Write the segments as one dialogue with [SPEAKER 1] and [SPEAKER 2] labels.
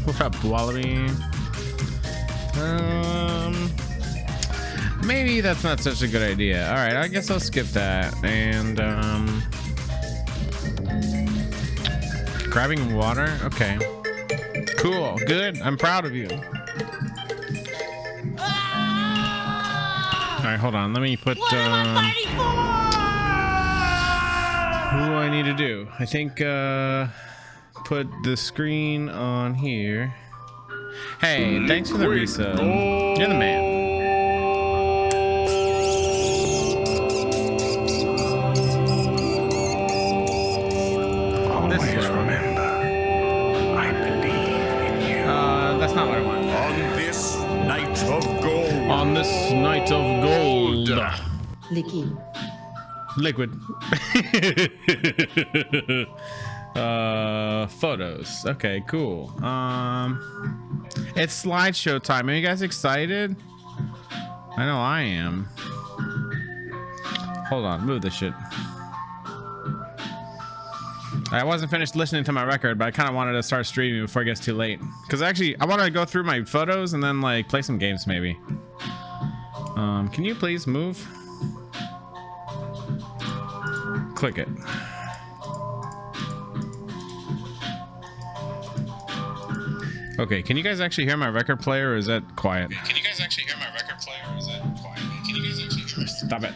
[SPEAKER 1] What up, Wallaby? Maybe that's not such a good idea. All right, I guess I'll skip that. And grabbing water. Okay. Cool. Good. I'm proud of you. All right, hold on. Let me put. What am I fighting for? What do I need to do? I think put the screen on here. Hey, thanks for the resub. You're the man.
[SPEAKER 2] Always remember, I believe in you.
[SPEAKER 1] That's not what I want.
[SPEAKER 2] On this night of gold.
[SPEAKER 1] On this night of gold.
[SPEAKER 3] Licky.
[SPEAKER 1] Liquid. Photos. Okay, cool. It's slideshow time. Are you guys excited? I know I am. Hold on, move this shit. I wasn't finished listening to my record, but I kind of wanted to start streaming before it gets too late. Because actually, I want to go through my photos and then like play some games maybe. Can you please move? Click it. Okay, can you guys actually hear my record player or is that quiet? Can you guys actually hear my record player or is that quiet? Can you guys actually hear my... Stop it.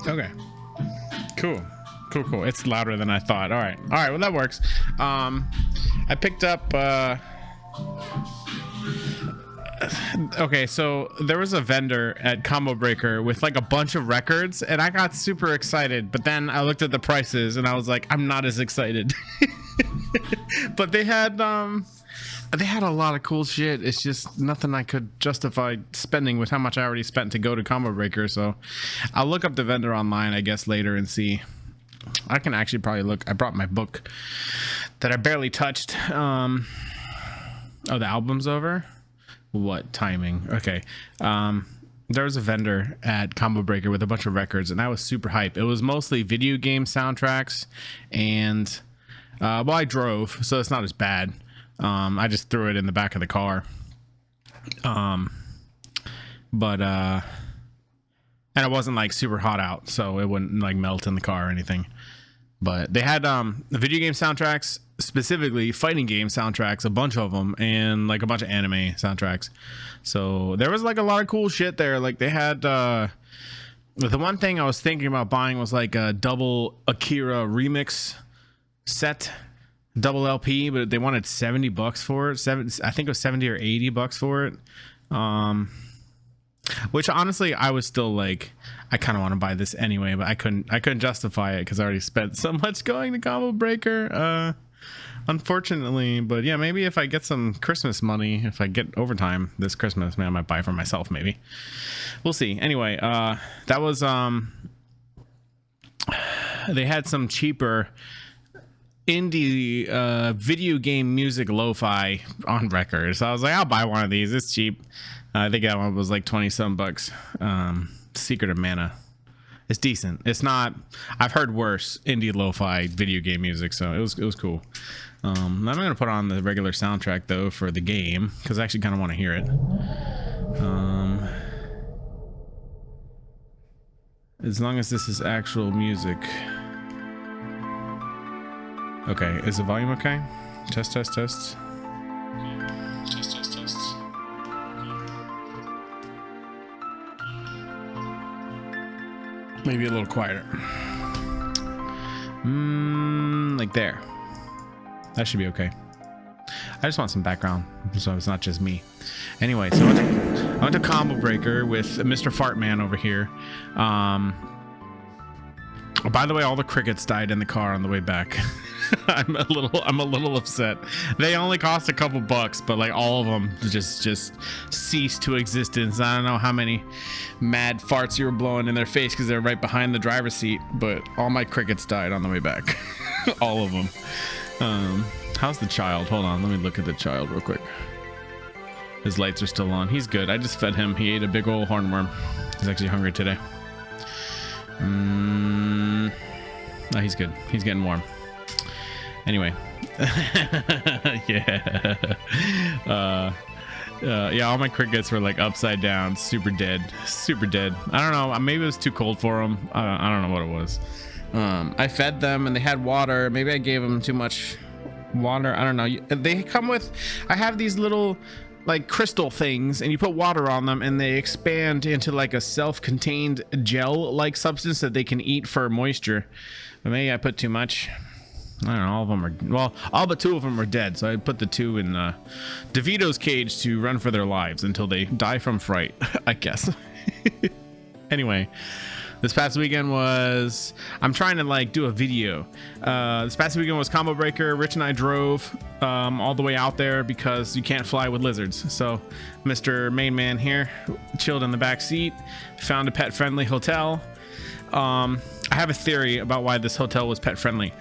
[SPEAKER 1] Okay. Cool. Cool. It's louder than I thought. All right, well that works. I picked up okay, so there was a vendor at Combobreaker with like a bunch of records and I got super excited, but then I looked at the prices and I was like, I'm not as excited. But they had a lot of cool shit. It's just nothing I could justify spending with how much I already spent to go to Combobreaker. So I'll look up the vendor online, I guess, later and see. I can actually probably look. I brought my book that I barely touched. Oh, the album's over? What timing? Okay. There was a vendor at Combobreaker with a bunch of records and I was super hype. It was mostly video game soundtracks and well, I drove, so it's not as bad. I just threw it in the back of the car. And it wasn't like super hot out, so it wouldn't like melt in the car or anything. But they had the video game soundtracks, specifically fighting game soundtracks, a bunch of them, and like a bunch of anime soundtracks. So there was like a lot of cool shit there. Like they had the one thing I was thinking about buying was like a double Akira remix set, double LP, but they wanted $70 for it. I think it was 70 or $80 for it. Which honestly, I was still like, I kind of want to buy this anyway, but I couldn't justify it because I already spent so much going to Combobreaker, unfortunately. But yeah, maybe if I get some Christmas money, if I get overtime this Christmas, maybe I might buy for myself. Maybe we'll see. Anyway, that was they had some cheaper indie video game music lo-fi on record, so I was like, I'll buy one of these. It's cheap. I think that one was like 20-some bucks. Secret of Mana. It's decent. It's not. I've heard worse indie lo-fi video game music, so it was cool. I'm gonna put on the regular soundtrack though for the game because I actually kind of want to hear it. As long as this is actual music. Okay, is the volume okay? Test. Test. Maybe a little quieter. Like there. That should be okay. I just want some background so it's not just me. Anyway, so I went to Combobreaker with Mr. Fartman over here. By the way, all the crickets died in the car on the way back. I'm a little upset. They only cost a couple bucks, but like all of them just ceased to existence. I don't know how many mad farts you were blowing in their face because they're right behind the driver's seat, but all my crickets died on the way back. All of them. How's the child? Hold on, let me look at the child real quick. His lights are still on. He's good. I just fed him. He ate a big old hornworm. He's actually hungry today. No, he's good. He's getting warm. Anyway. Yeah. Yeah, all my crickets were like upside down, super dead. I don't know, maybe it was too cold for them. I don't know what it was. I fed them and they had water. Maybe I gave them too much water. I don't know. They come with, I have these little like crystal things, and you put water on them and they expand into like a self-contained gel like substance that they can eat for moisture. But maybe I put too much. I don't know, all of them are, well, all but 2 of them are dead, so I put the 2 in DeVito's cage to run for their lives until they die from fright, I guess. Anyway, this past weekend was, I'm trying to like do a video. This past weekend was Combobreaker. Rich and I drove all the way out there because you can't fly with lizards. So Mr. Main Man here chilled in the back seat, found a pet-friendly hotel. I have a theory about why this hotel was pet friendly.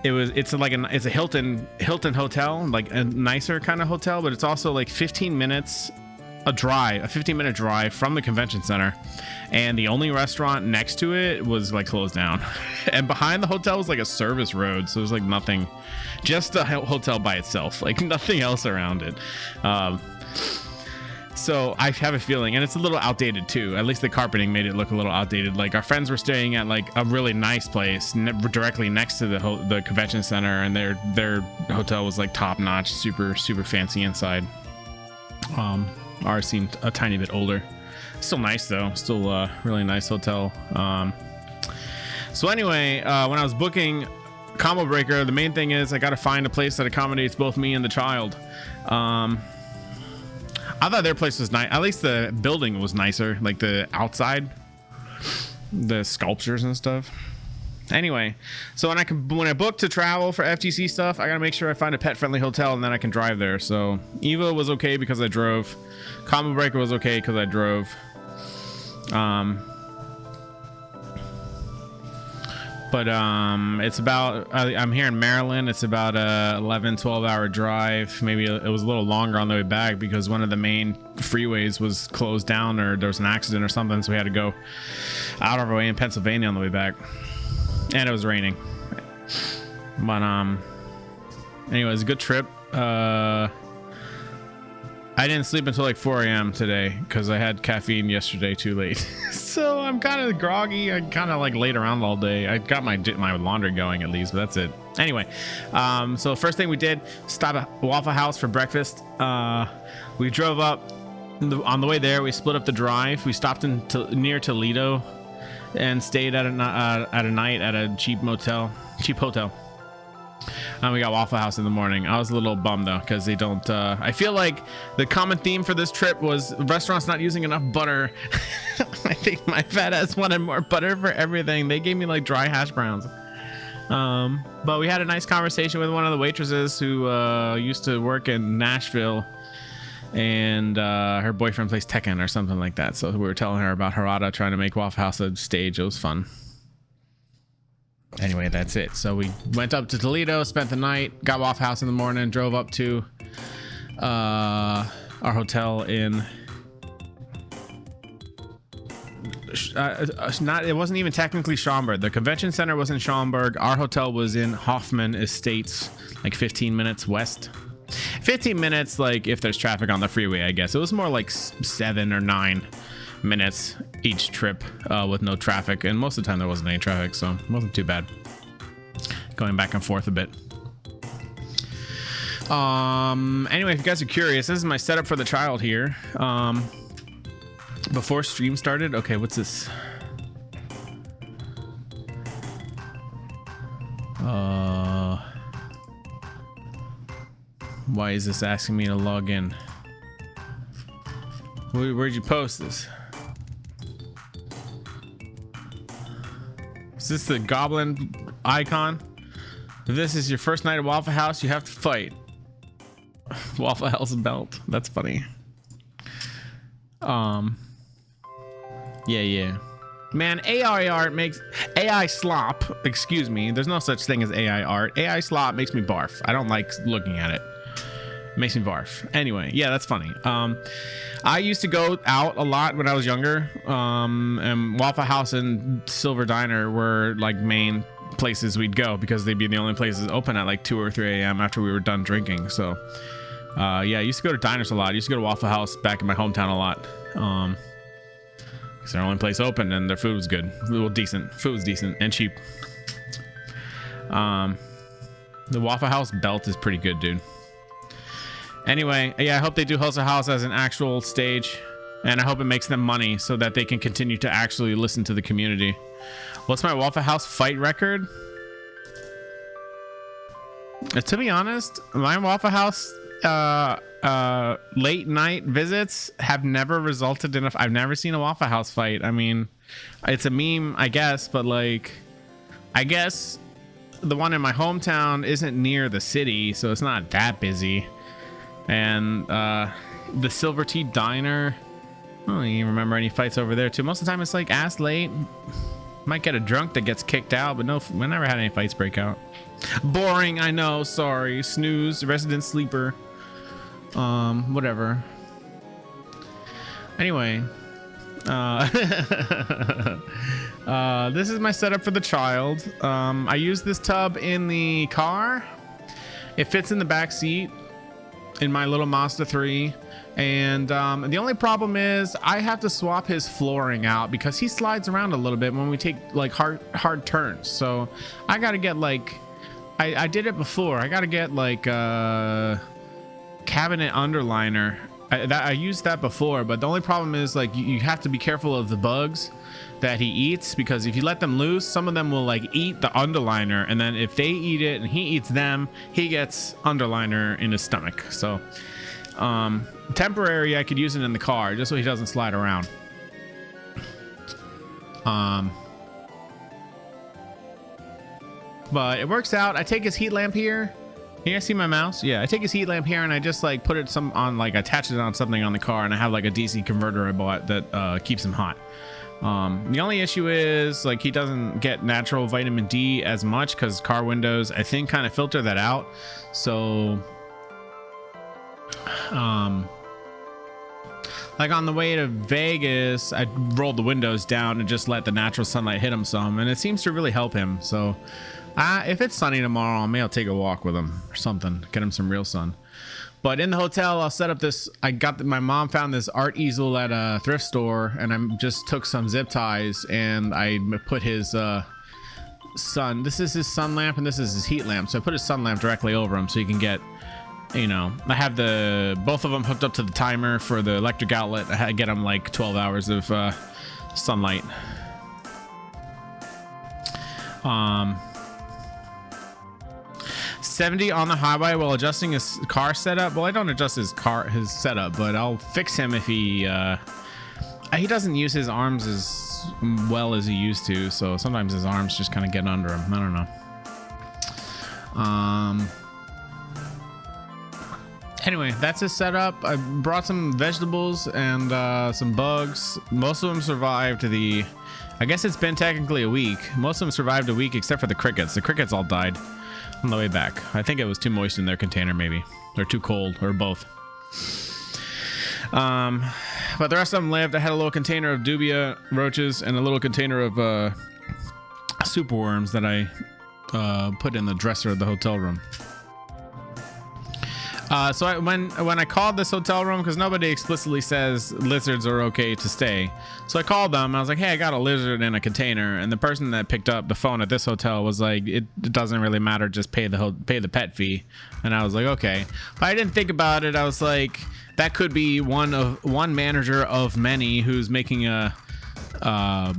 [SPEAKER 1] It's a Hilton hotel, like a nicer kind of hotel, but it's also like 15 minutes a 15-minute drive from the convention center, and the only restaurant next to it was like closed down. And behind the hotel was like a service road, so there's like nothing, just a hotel by itself, like nothing else around it. So I have a feeling, and it's a little outdated too. At least the carpeting made it look a little outdated. Like our friends were staying at like a really nice place directly next to the convention center, and their hotel was like top notch, super fancy inside. Ours seemed a tiny bit older. Still nice though. Still a really nice hotel. So anyway, when I was booking Combobreaker, the main thing is I got to find a place that accommodates both me and the child. I thought their place was nice. At least the building was nicer, like the outside, the sculptures and stuff. Anyway, so when I book to travel for FTC stuff, I gotta make sure I find a pet-friendly hotel, and then I can drive there. So Eva was okay because I drove. Combobreaker was okay because I drove. But it's about, I'm here in Maryland. It's about a 12 hour drive. Maybe it was a little longer on the way back because one of the main freeways was closed down, or there was an accident or something, so we had to go out of our way in Pennsylvania on the way back, and it was raining. But anyway, it was a good trip. I didn't sleep until like 4 a.m. today because I had caffeine yesterday too late. So I'm kind of groggy. I kind of like laid around all day. I got my laundry going at least, but that's it. Anyway, so first thing we did, stop at Waffle House for breakfast. We drove up. On the way there, we split up the drive. We stopped near Toledo and stayed at a night at a cheap hotel. And we got Waffle House in the morning. I was a little bummed though because they don't. I feel like the common theme for this trip was restaurants not using enough butter. I think my fat ass wanted more butter for everything. They gave me like dry hash browns. But we had a nice conversation with one of the waitresses who used to work in Nashville, and her boyfriend plays Tekken or something like that. So we were telling her about Harada trying to make Waffle House a stage. It was fun. Anyway, that's it. So we went up to Toledo, spent the night, got Waffle House in the morning, drove up to our hotel in it wasn't even technically Schaumburg. The convention center was in Schaumburg. Our hotel was in Hoffman Estates, like 15 minutes west. 15 minutes, like if there's traffic on the freeway, I guess. It was more like 7 or 9 minutes each trip with no traffic, and most of the time there wasn't any traffic, so it wasn't too bad. Going back and forth a bit. Anyway, if you guys are curious, this is my setup for the child here. Before stream started, okay, what's this? Why is this asking me to log in? Where'd you post this? Is this the goblin icon? If this is your first night at Waffle House, you have to fight. Waffle House belt. That's funny. Yeah. Man, AI art makes AI slop. Excuse me. There's no such thing as AI art. AI slop makes me barf. I don't like looking at it. Makes me barf. Anyway, yeah, that's funny. I used to go out a lot when I was younger, and Waffle House and Silver Diner were like main places we'd go because they'd be the only places open at like 2 or 3 a.m. after we were done drinking. So yeah, I used to go to diners a lot. I used to go to Waffle House back in my hometown a lot, because they're the only place open and their food was good. Well, decent. Food was decent and cheap. The Waffle House belt is pretty good, dude. Anyway, yeah, I hope they do host a house as an actual stage, and I hope it makes them money so that they can continue to actually listen to the community. What's my Waffle House fight record? To be honest, my Waffle House late night visits have never resulted in I've never seen a Waffle House fight. I mean, it's a meme, I guess, but like, I guess the one in my hometown isn't near the city, so it's not that busy. And the Silver Tea Diner, I don't even remember any fights over there too. Most of the time it's like ass late. Might get a drunk that gets kicked out, but no, we never had any fights break out. Boring, I know, sorry. Snooze, resident sleeper. Whatever. Anyway, this is my setup for the child. I use this tub in the car. It fits in the back seat in my little Mazda 3, and the only problem is I have to swap his flooring out because he slides around a little bit when we take like hard turns. So I gotta get like, I did it before. I gotta get like a cabinet underliner. I used that before, but the only problem is like you have to be careful of the bugs that he eats, because if you let them loose, some of them will like eat the underliner, and then if they eat it and he eats them, he gets underliner in his stomach. So temporary, I could use it in the car just so he doesn't slide around. But it works out. I take his heat lamp here. You guys see my mouse? Yeah, I take his heat lamp here and I just like put it attach it on something on the car, and I have like a DC converter I bought that keeps him hot. The only issue is like he doesn't get natural vitamin D as much because car windows, I think, kind of filter that out. So like on the way to Vegas, I rolled the windows down and just let the natural sunlight hit him some, and it seems to really help him. So if it's sunny tomorrow, maybe I'll take a walk with him or something, get him some real sun. But in the hotel, I'll set up this. My mom found this art easel at a thrift store, and I just took some zip ties and I put his sun. This is his sun lamp and this is his heat lamp. So I put his sun lamp directly over him so you can get, you know, I have both of them hooked up to the timer for the electric outlet. I get them like 12 hours of sunlight. 70 on the highway while adjusting his car setup. Well, I don't adjust his setup, but I'll fix him if he doesn't use his arms as well as he used to, so sometimes his arms just kind of get under him. I don't know. Anyway, that's his setup. I brought some vegetables and some bugs. Most of them survived I guess it's been technically a week. Most of them survived a week except for the crickets. The crickets all died on the way back. I think it was too moist in their container, maybe, or too cold, or both. But the rest of them lived. I had a little container of dubia roaches and a little container of superworms that I put in the dresser of the hotel room. So when I called this hotel room, because nobody explicitly says lizards are okay to stay, so I called them. I was like, hey, I got a lizard in a container, and the person that picked up the phone at this hotel was like, it doesn't really matter, just pay the pet fee. And I was like, okay. But I didn't think about it. I was like, that could be one manager of many who's making a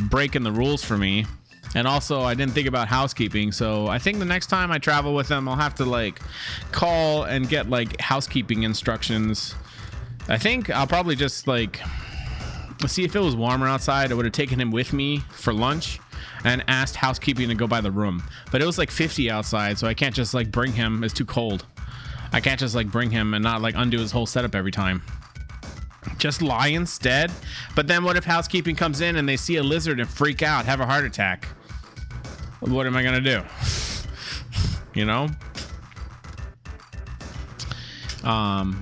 [SPEAKER 1] break in the rules for me. And also, I didn't think about housekeeping, so I think the next time I travel with them, I'll have to like call and get like housekeeping instructions. I think I'll probably just like see if it was warmer outside. I would have taken him with me for lunch and asked housekeeping to go by the room. But it was like 50 outside, so I can't just like bring him. It's too cold. I can't just like bring him and not like undo his whole setup every time. Just lie instead. But then what if housekeeping comes in and they see a lizard and freak out, have a heart attack? What am I gonna do? You know? But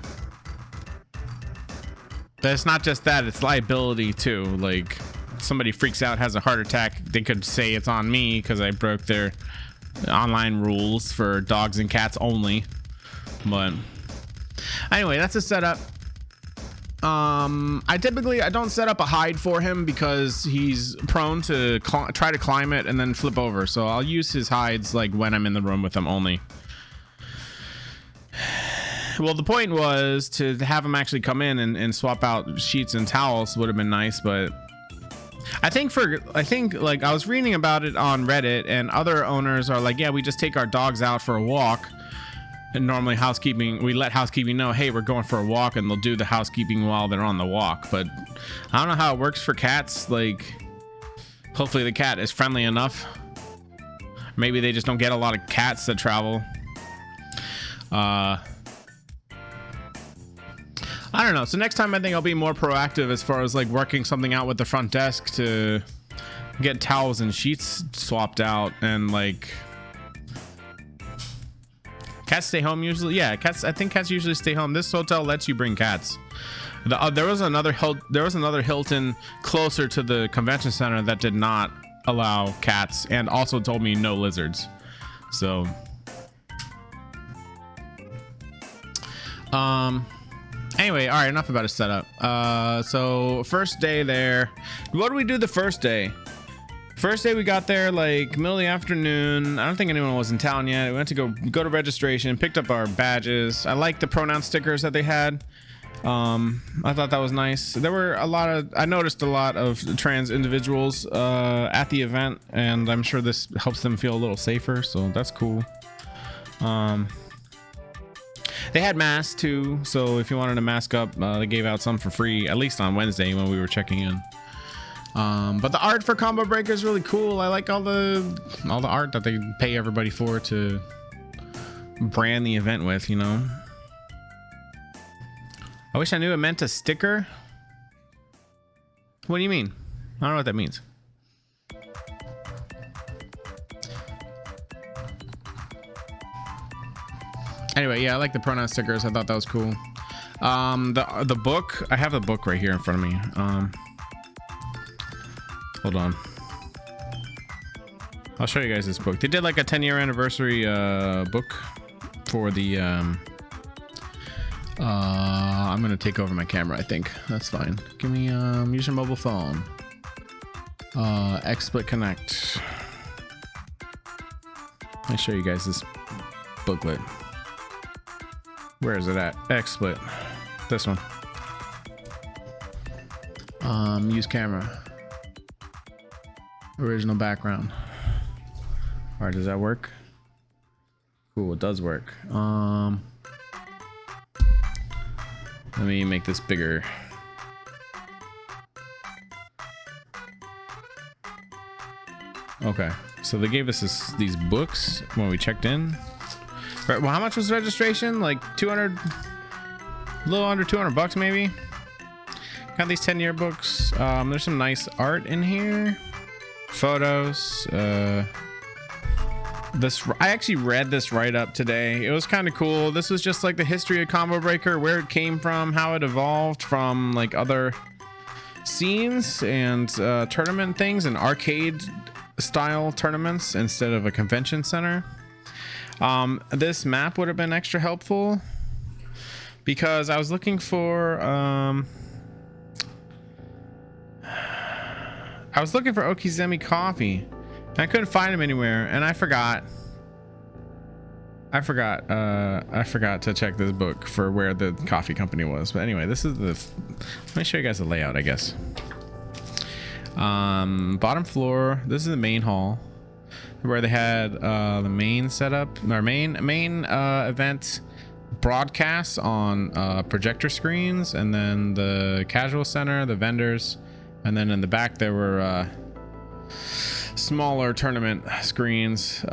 [SPEAKER 1] it's not just that, it's liability too. Like, somebody freaks out, has a heart attack, they could say it's on me because I broke their online rules for dogs and cats only. But anyway, that's a setup. I don't set up a hide for him because he's prone to try to climb it and then flip over, so I'll use his hides like when I'm in the room with him only. Well, the point was to have him actually come in and swap out sheets and towels would have been nice, but I think like I was reading about it on Reddit, and other owners are like, yeah, we just take our dogs out for a walk, and normally we let housekeeping know, hey, we're going for a walk, and they'll do the housekeeping while they're on the walk. But I don't know how it works for cats. Like, hopefully the cat is friendly enough. Maybe they just don't get a lot of cats that travel. I don't know. So next time I think I'll be more proactive as far as like working something out with the front desk to get towels and sheets swapped out. And like, cats stay home usually. Yeah, I think cats usually stay home. This hotel lets you bring cats. There was another Hilton closer to the convention center that did not allow cats, and also told me no lizards. So anyway, all right, enough about a setup. So first day there, what did we do the first day? First day we got there like middle of the afternoon. I don't think anyone was in town yet. We went to go to registration, picked up our badges. I liked the pronoun stickers that they had. I thought that was nice. There were I noticed a lot of trans individuals at the event, and I'm sure this helps them feel a little safer, so that's cool. They had masks too, so if you wanted to mask up, they gave out some for free, at least on Wednesday when we were checking in. But the art for Combobreaker is really cool. I like all the art that they pay everybody for to brand the event with, you know. I wish I knew it meant a sticker. What do you mean? I don't know what that means. Anyway, yeah, I like the pronoun stickers. I thought that was cool. The book, I have the book right here in front of me. Hold on. I'll show you guys this book. They did like a 10-year anniversary book for the I'm gonna take over my camera, I think. That's fine. Give me use your mobile phone. XSplit Connect. Let me show you guys this booklet. Where is it at? XSplit. This one. Use camera. Original background. All right, does that work? Cool, it does work. Let me make this bigger. Okay, so they gave us these books when we checked in. Right, well, how much was registration? Like 200, a little under 200 bucks maybe. Got these 10-year books. There's some nice art in here. Photos. I actually read this write-up today. It was kind of cool. This was just like the history of Combobreaker, where it came from, how it evolved from like other scenes and tournament things and arcade style tournaments instead of a convention center. This map would have been extra helpful because I was looking for Okizeme coffee. And I couldn't find him anywhere, and I forgot to check this book for where the coffee company was. But anyway, this is let me show you guys the layout, I guess. Bottom floor, this is the main hall where they had the main setup, our main event broadcasts on projector screens, and then the casual center, the vendors, and then in the back there were smaller tournament screens.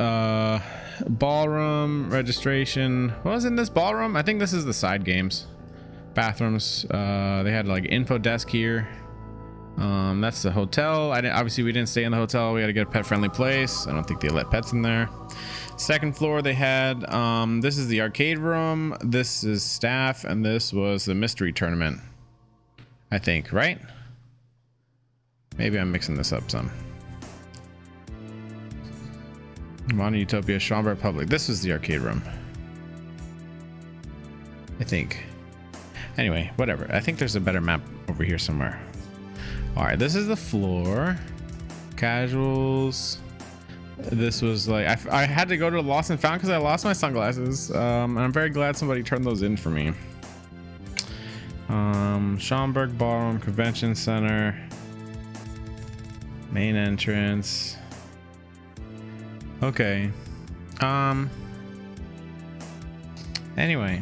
[SPEAKER 1] Ballroom registration. What was in this ballroom? I think this is the side games. Bathrooms. They had like info desk here. That's the hotel. Obviously we didn't stay in the hotel. We had to get a pet friendly place. I don't think they let pets in there. Second floor they had this is the arcade room, this is staff, and this was the mystery tournament, I think, right? Maybe I'm mixing this up some. Mono Utopia, Schomburg Public. This was the arcade room, I think. Anyway, whatever. I think there's a better map over here somewhere. All right, this is the floor. Casuals. This was like I had to go to Lost and Found because I lost my sunglasses, and I'm very glad somebody turned those in for me. Schomburg Ballroom, Convention Center, main entrance. Okay. Anyway,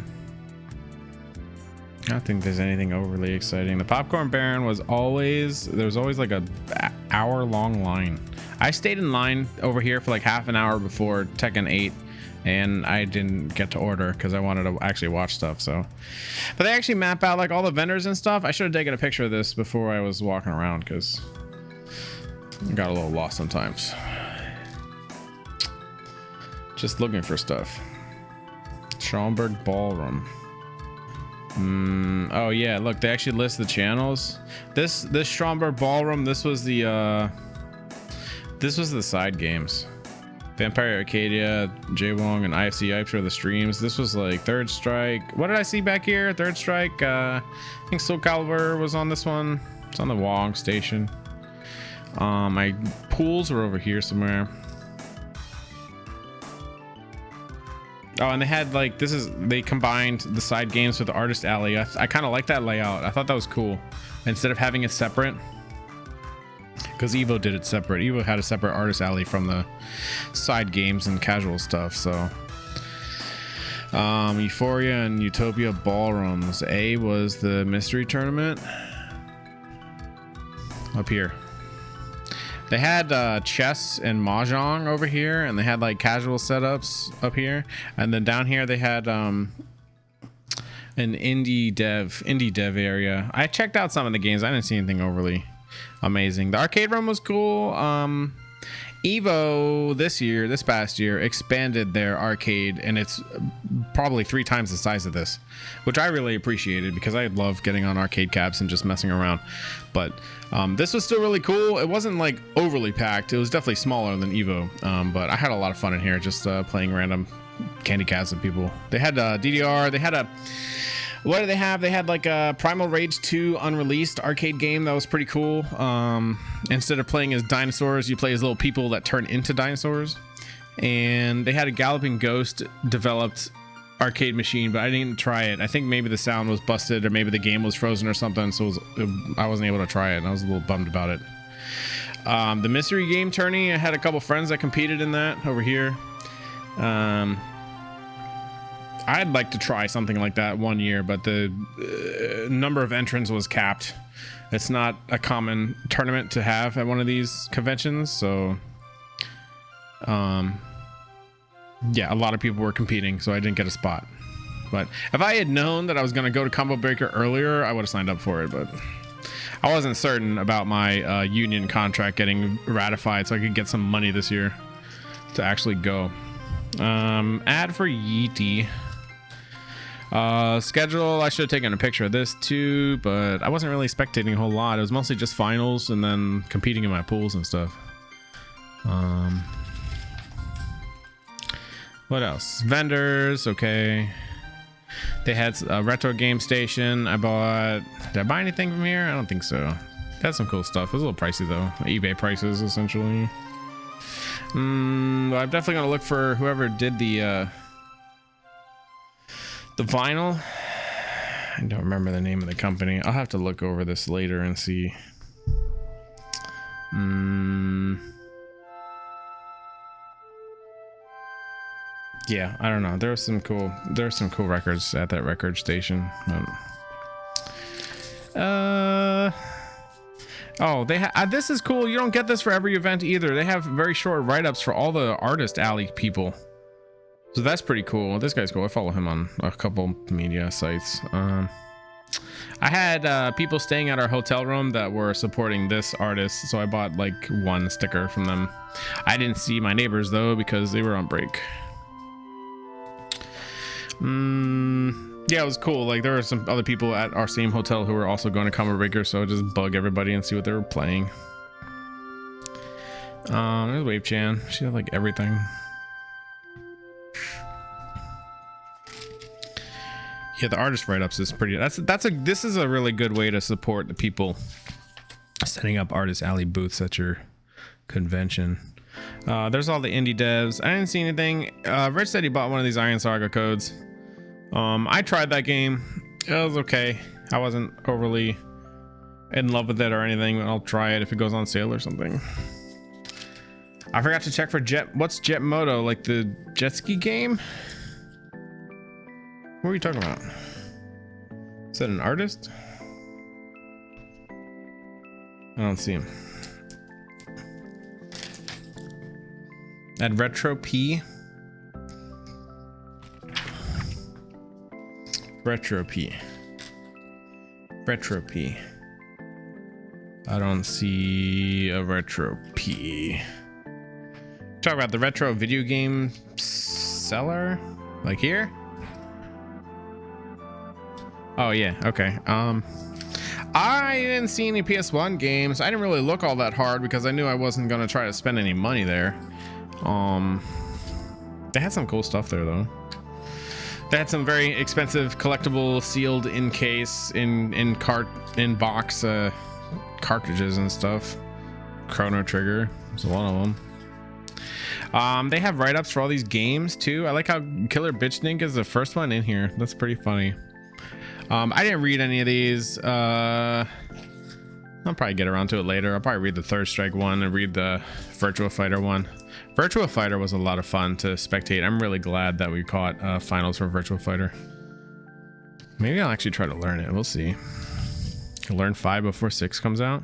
[SPEAKER 1] I don't think there's anything overly exciting. The Popcorn Baron was always, there was always like a hour-long line. I stayed in line over here for like half an hour before Tekken 8, and I didn't get to order because I wanted to actually watch stuff. So, but they actually map out like all the vendors and stuff. I should have taken a picture of this before I was walking around because I got a little lost sometimes. Just looking for stuff. Schomburg Ballroom. Oh yeah, look, they actually list the channels. This Schomburg Ballroom, this was the side games. Vampire Arcadia, Jaywong, and IFC Yipes are the streams. This was like Third Strike. What did I see back here? Third Strike. I think Soul Calibur was on this one. It's on the Wong station. My pools were over here somewhere. Oh, and they had like, they combined the side games with the Artist Alley. I kind of like that layout. I thought that was cool. Instead of having it separate, because Evo did it separate. Evo had a separate Artist Alley from the side games and casual stuff. So Euphoria and Utopia Ballrooms. A was the mystery tournament up here. They had chess and mahjong over here, and they had like casual setups up here, and then down here they had an indie dev area. I checked out some of the games. I didn't see anything overly amazing. The arcade room was cool. Evo this past year expanded their arcade, and it's probably 3 times the size of this, which I really appreciated because I love getting on arcade caps and just messing around. But this was still really cool. It wasn't like overly packed. It was definitely smaller than Evo, but I had a lot of fun in here just playing random candy cats with people. They had DDR. They had a, what did they have? They had like a Primal Rage 2 unreleased arcade game that was pretty cool. Instead of playing as dinosaurs, you play as little people that turn into dinosaurs. And they had a Galloping Ghost developed arcade machine, but I didn't try it. I think maybe the sound was busted, or maybe the game was frozen or something, so I wasn't able to try it, and I was a little bummed about it. The mystery game tourney, I had a couple friends that competed in that over here. I'd like to try something like that one year, but the number of entrants was capped. It's not a common tournament to have at one of these conventions, so yeah, a lot of people were competing, so I didn't get a spot. But if I had known that I was going to go to Combobreaker earlier, I would have signed up for it, but I wasn't certain about my union contract getting ratified, so I could get some money this year to actually go. Ad for Yeety. Schedule, I should have taken a picture of this too, but I wasn't really spectating a whole lot. It was mostly just finals and then competing in my pools and stuff. What else? Vendors, okay. They had a retro game station. Did I buy anything from here? I don't think so. They had some cool stuff. It was a little pricey though. eBay prices essentially. I'm definitely gonna look for whoever did the vinyl. I don't remember the name of the company. I'll have to look over this later and see. Yeah, I don't know. There were some cool records at that record station. Oh, this is cool. You don't get this for every event either. They have very short write-ups for all the Artist Alley people. So that's pretty cool. This guy's cool. I follow him on a couple media sites. I had people staying at our hotel room that were supporting this artist, so I bought like one sticker from them. I didn't see my neighbors though because they were on break. Yeah, it was cool. Like there were some other people at our same hotel who were also going to Combobreaker, so I just bug everybody and see what they were playing. There's Wave Chan. She had like everything. Yeah, the artist write-ups is pretty. This is a really good way to support the people setting up artist alley booths at your convention. There's all the indie devs. I didn't see anything. Rich said he bought one of these Iron Saga codes. I tried that game. It was okay. I wasn't overly in love with it or anything, but I'll try it if it goes on sale or something. I forgot to check for what's Jet Moto, like the jet ski game? What are you talking about? Is that an artist? I don't see him. At Retro P. Retro P. Retro P. I don't see a Retro P. Talk about the retro video game seller, like here. Oh yeah, okay. I didn't see any PS1 games. I didn't really look all that hard because I knew I wasn't gonna try to spend any money there. They had some cool stuff there though. They had some very expensive collectible sealed in case in box cartridges and stuff. Chrono Trigger, there's a lot of them. They have write-ups for all these games too. I like how Killer Bitchnink is the first one in here. That's pretty funny. I didn't read any of these. I'll probably get around to it later. I'll probably read the Third Strike one and read the Virtua Fighter one. Virtua Fighter was a lot of fun to spectate. I'm really glad that we caught finals for Virtua Fighter. Maybe I'll actually try to learn it. We'll see. I'll learn 5 before 6 comes out.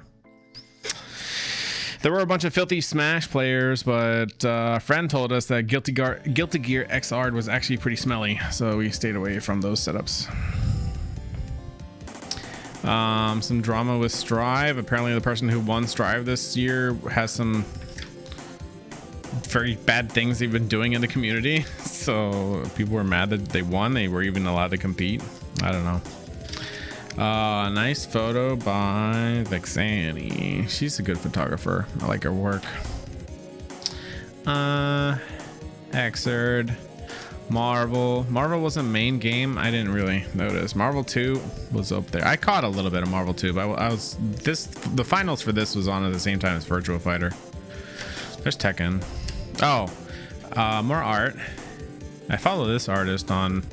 [SPEAKER 1] There were a bunch of Filthy Smash players, but a friend told us that Guilty Gear XR was actually pretty smelly, so we stayed away from those setups. Some drama with Strive. Apparently the person who won Strive this year has some very bad things they've been doing in the community, so people were mad that they won. They were even allowed to compete. I don't know. Nice photo by Vexani. She's a good photographer. I like her work. Xrd. Marvel was a main game. I didn't really notice. Marvel 2 was up there. I caught a little bit of Marvel 2, but the finals for this was on at the same time as Virtua Fighter. There's Tekken. Oh, more art. I follow this artist on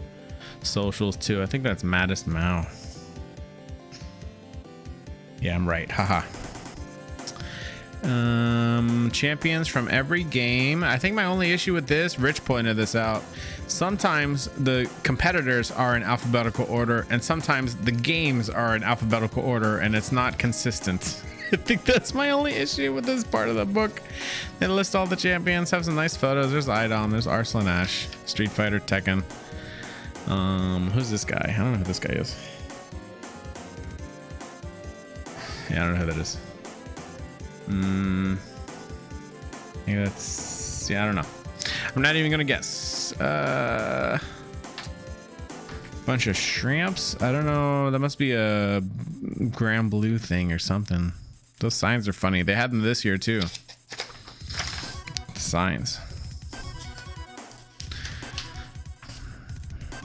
[SPEAKER 1] socials too. I think that's Maddest Mao. Yeah, I'm right. Haha. Champions from every game. I think my only issue with this, Rich pointed this out, sometimes the competitors are in alphabetical order and sometimes the games are in alphabetical order and it's not consistent. I think that's my only issue with this part of the book. They list all the champions, have some nice photos. There's Idom, there's Arslan Ash, Street Fighter, Tekken. Who's this guy? I don't know who this guy is. Yeah, I don't know who that is. Maybe that's, yeah, I don't know. I'm not even gonna guess. Bunch of shrimps. I don't know. That must be a Grand Blue thing or something. Those signs are funny. They had them this year too. The signs.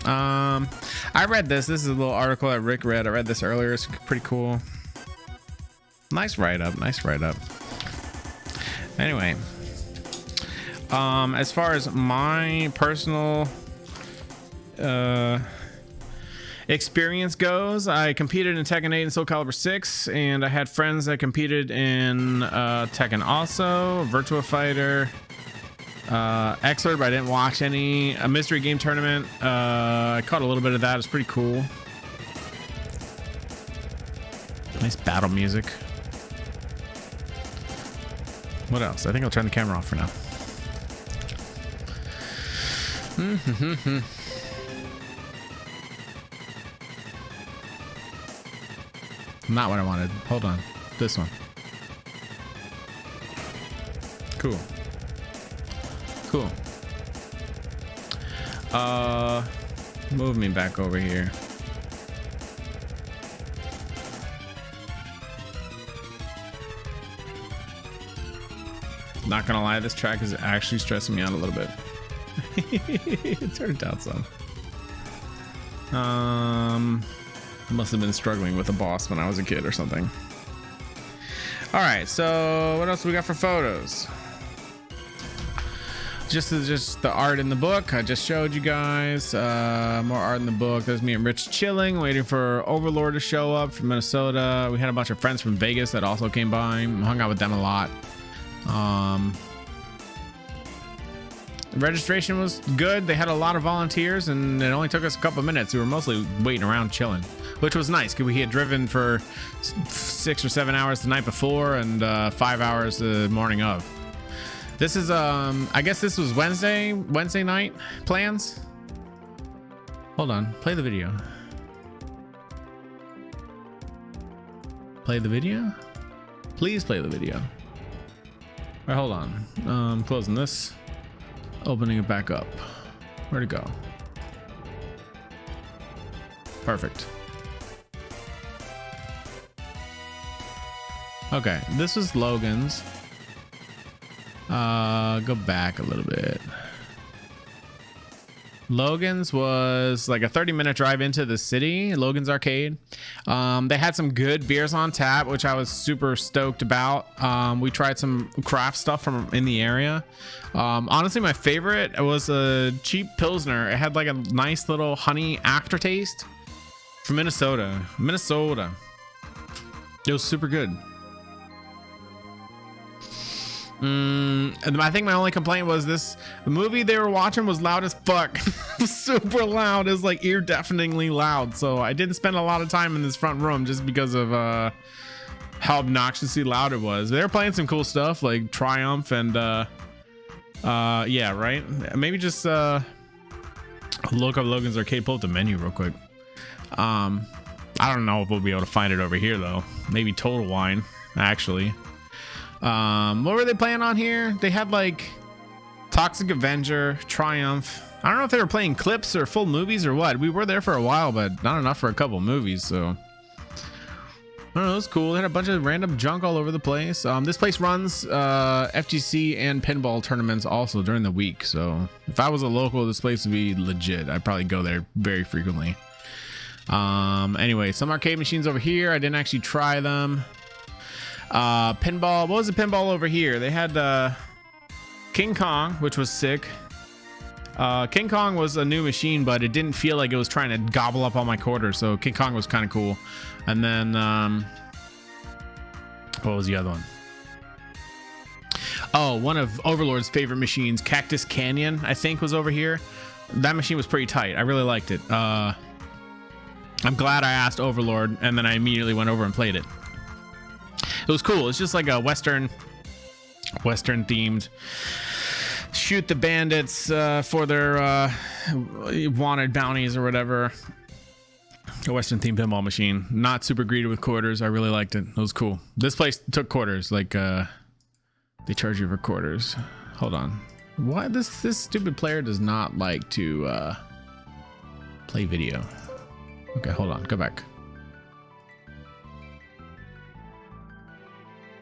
[SPEAKER 1] I read this. This is a little article that Rick read. I read this earlier. It's pretty cool. Nice write-up. Nice write-up. Anyway, as far as my personal experience goes, I competed in Tekken 8 and Soul Calibur 6, and I had friends that competed in Tekken also, Virtua Fighter, Xrd, but I didn't watch any. A mystery game tournament, I caught a little bit of that. It's pretty cool. Nice battle music. What else? I think I'll turn the camera off for now. Not what I wanted. Hold on. This one. Cool. Cool. Move me back over here. Not gonna lie, this track is actually stressing me out a little bit. Turn it down some. Must have been struggling with a boss when I was a kid or something. All right, so what else we got for photos? Just the art in the book I just showed you guys. More art in the book. There's me and Rich chilling, waiting for Overlord to show up from Minnesota. We had a bunch of friends from Vegas that also came by. Hung out with them a lot. Registration was good. They had a lot of volunteers, and it only took us a couple minutes. We were mostly waiting around chilling, which was nice because we had driven for 6 or 7 hours the night before and 5 hours the morning of. This is I guess this was Wednesday night plans. Hold on, play the video. Play the video? Please play the video. All right, hold on. Closing this, opening it back up. Where'd it go? Perfect. Okay, this was Logan's. Go back a little bit. Logan's was like a 30-minute drive into the city. Logan's Arcade. They had some good beers on tap, which I was super stoked about. We tried some craft stuff from in the area. Honestly, my favorite was a cheap Pilsner. It had like a nice little honey aftertaste from Minnesota. It was super good. And I think my only complaint was the movie they were watching was loud as fuck. Super loud. It was like ear deafeningly loud. So I didn't spend a lot of time in this front room just because of how obnoxiously loud it was. They were playing some cool stuff like Triumph and yeah, right. Maybe just look up Logan's Arcade, pull up the menu real quick. I don't know if we'll be able to find it over here though. Maybe Total Wine actually. What were they playing on here? They had like Toxic Avenger, Triumph. I don't know if they were playing clips or full movies or what. We were there for a while, but not enough for a couple movies, so I don't know. It was cool. They had a bunch of random junk all over the place. This place runs FGC and pinball tournaments also during the week, so if I was a local, this place would be legit. I'd probably go there very frequently. Anyway, some arcade machines over here. I didn't actually try them. Pinball. What was the pinball over here? They had King Kong, which was sick. King Kong was a new machine, but it didn't feel like it was trying to gobble up all my quarters, so King Kong was kind of cool. And then what was the other one? Oh, one of Overlord's favorite machines, Cactus Canyon, I think was over here. That machine was pretty tight. I really liked it. I'm glad I asked Overlord, and then I immediately went over and played it. It was cool. It's just like a Western themed shoot the bandits for their wanted bounties or whatever. A Western themed pinball machine. Not super greedy with quarters. I really liked it. It was cool. This place took quarters. Like they charge you for quarters. Hold on. Why this stupid player does not like to play video. Okay, hold on. Go back.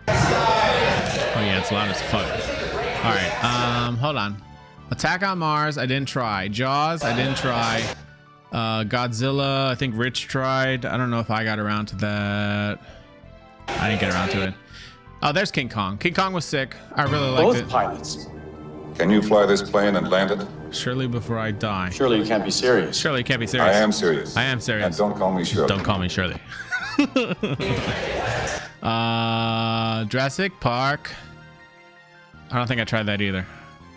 [SPEAKER 1] Oh yeah, it's loud as fuck. All right, hold on. Attack on Mars, I didn't try. Jaws, I didn't try. Godzilla, I think Rich tried. I don't know if I got around to that. I didn't get around to it. Oh, there's King Kong. King Kong was sick. I really liked it.
[SPEAKER 3] Both pilots.
[SPEAKER 4] Can you fly this plane and land it?
[SPEAKER 1] Surely before I die.
[SPEAKER 3] Surely you can't be serious.
[SPEAKER 1] Surely you can't be serious.
[SPEAKER 4] I am serious.
[SPEAKER 1] I am serious.
[SPEAKER 4] And don't call me Shirley.
[SPEAKER 1] Don't call me Shirley. Jurassic Park. I don't think I tried that either.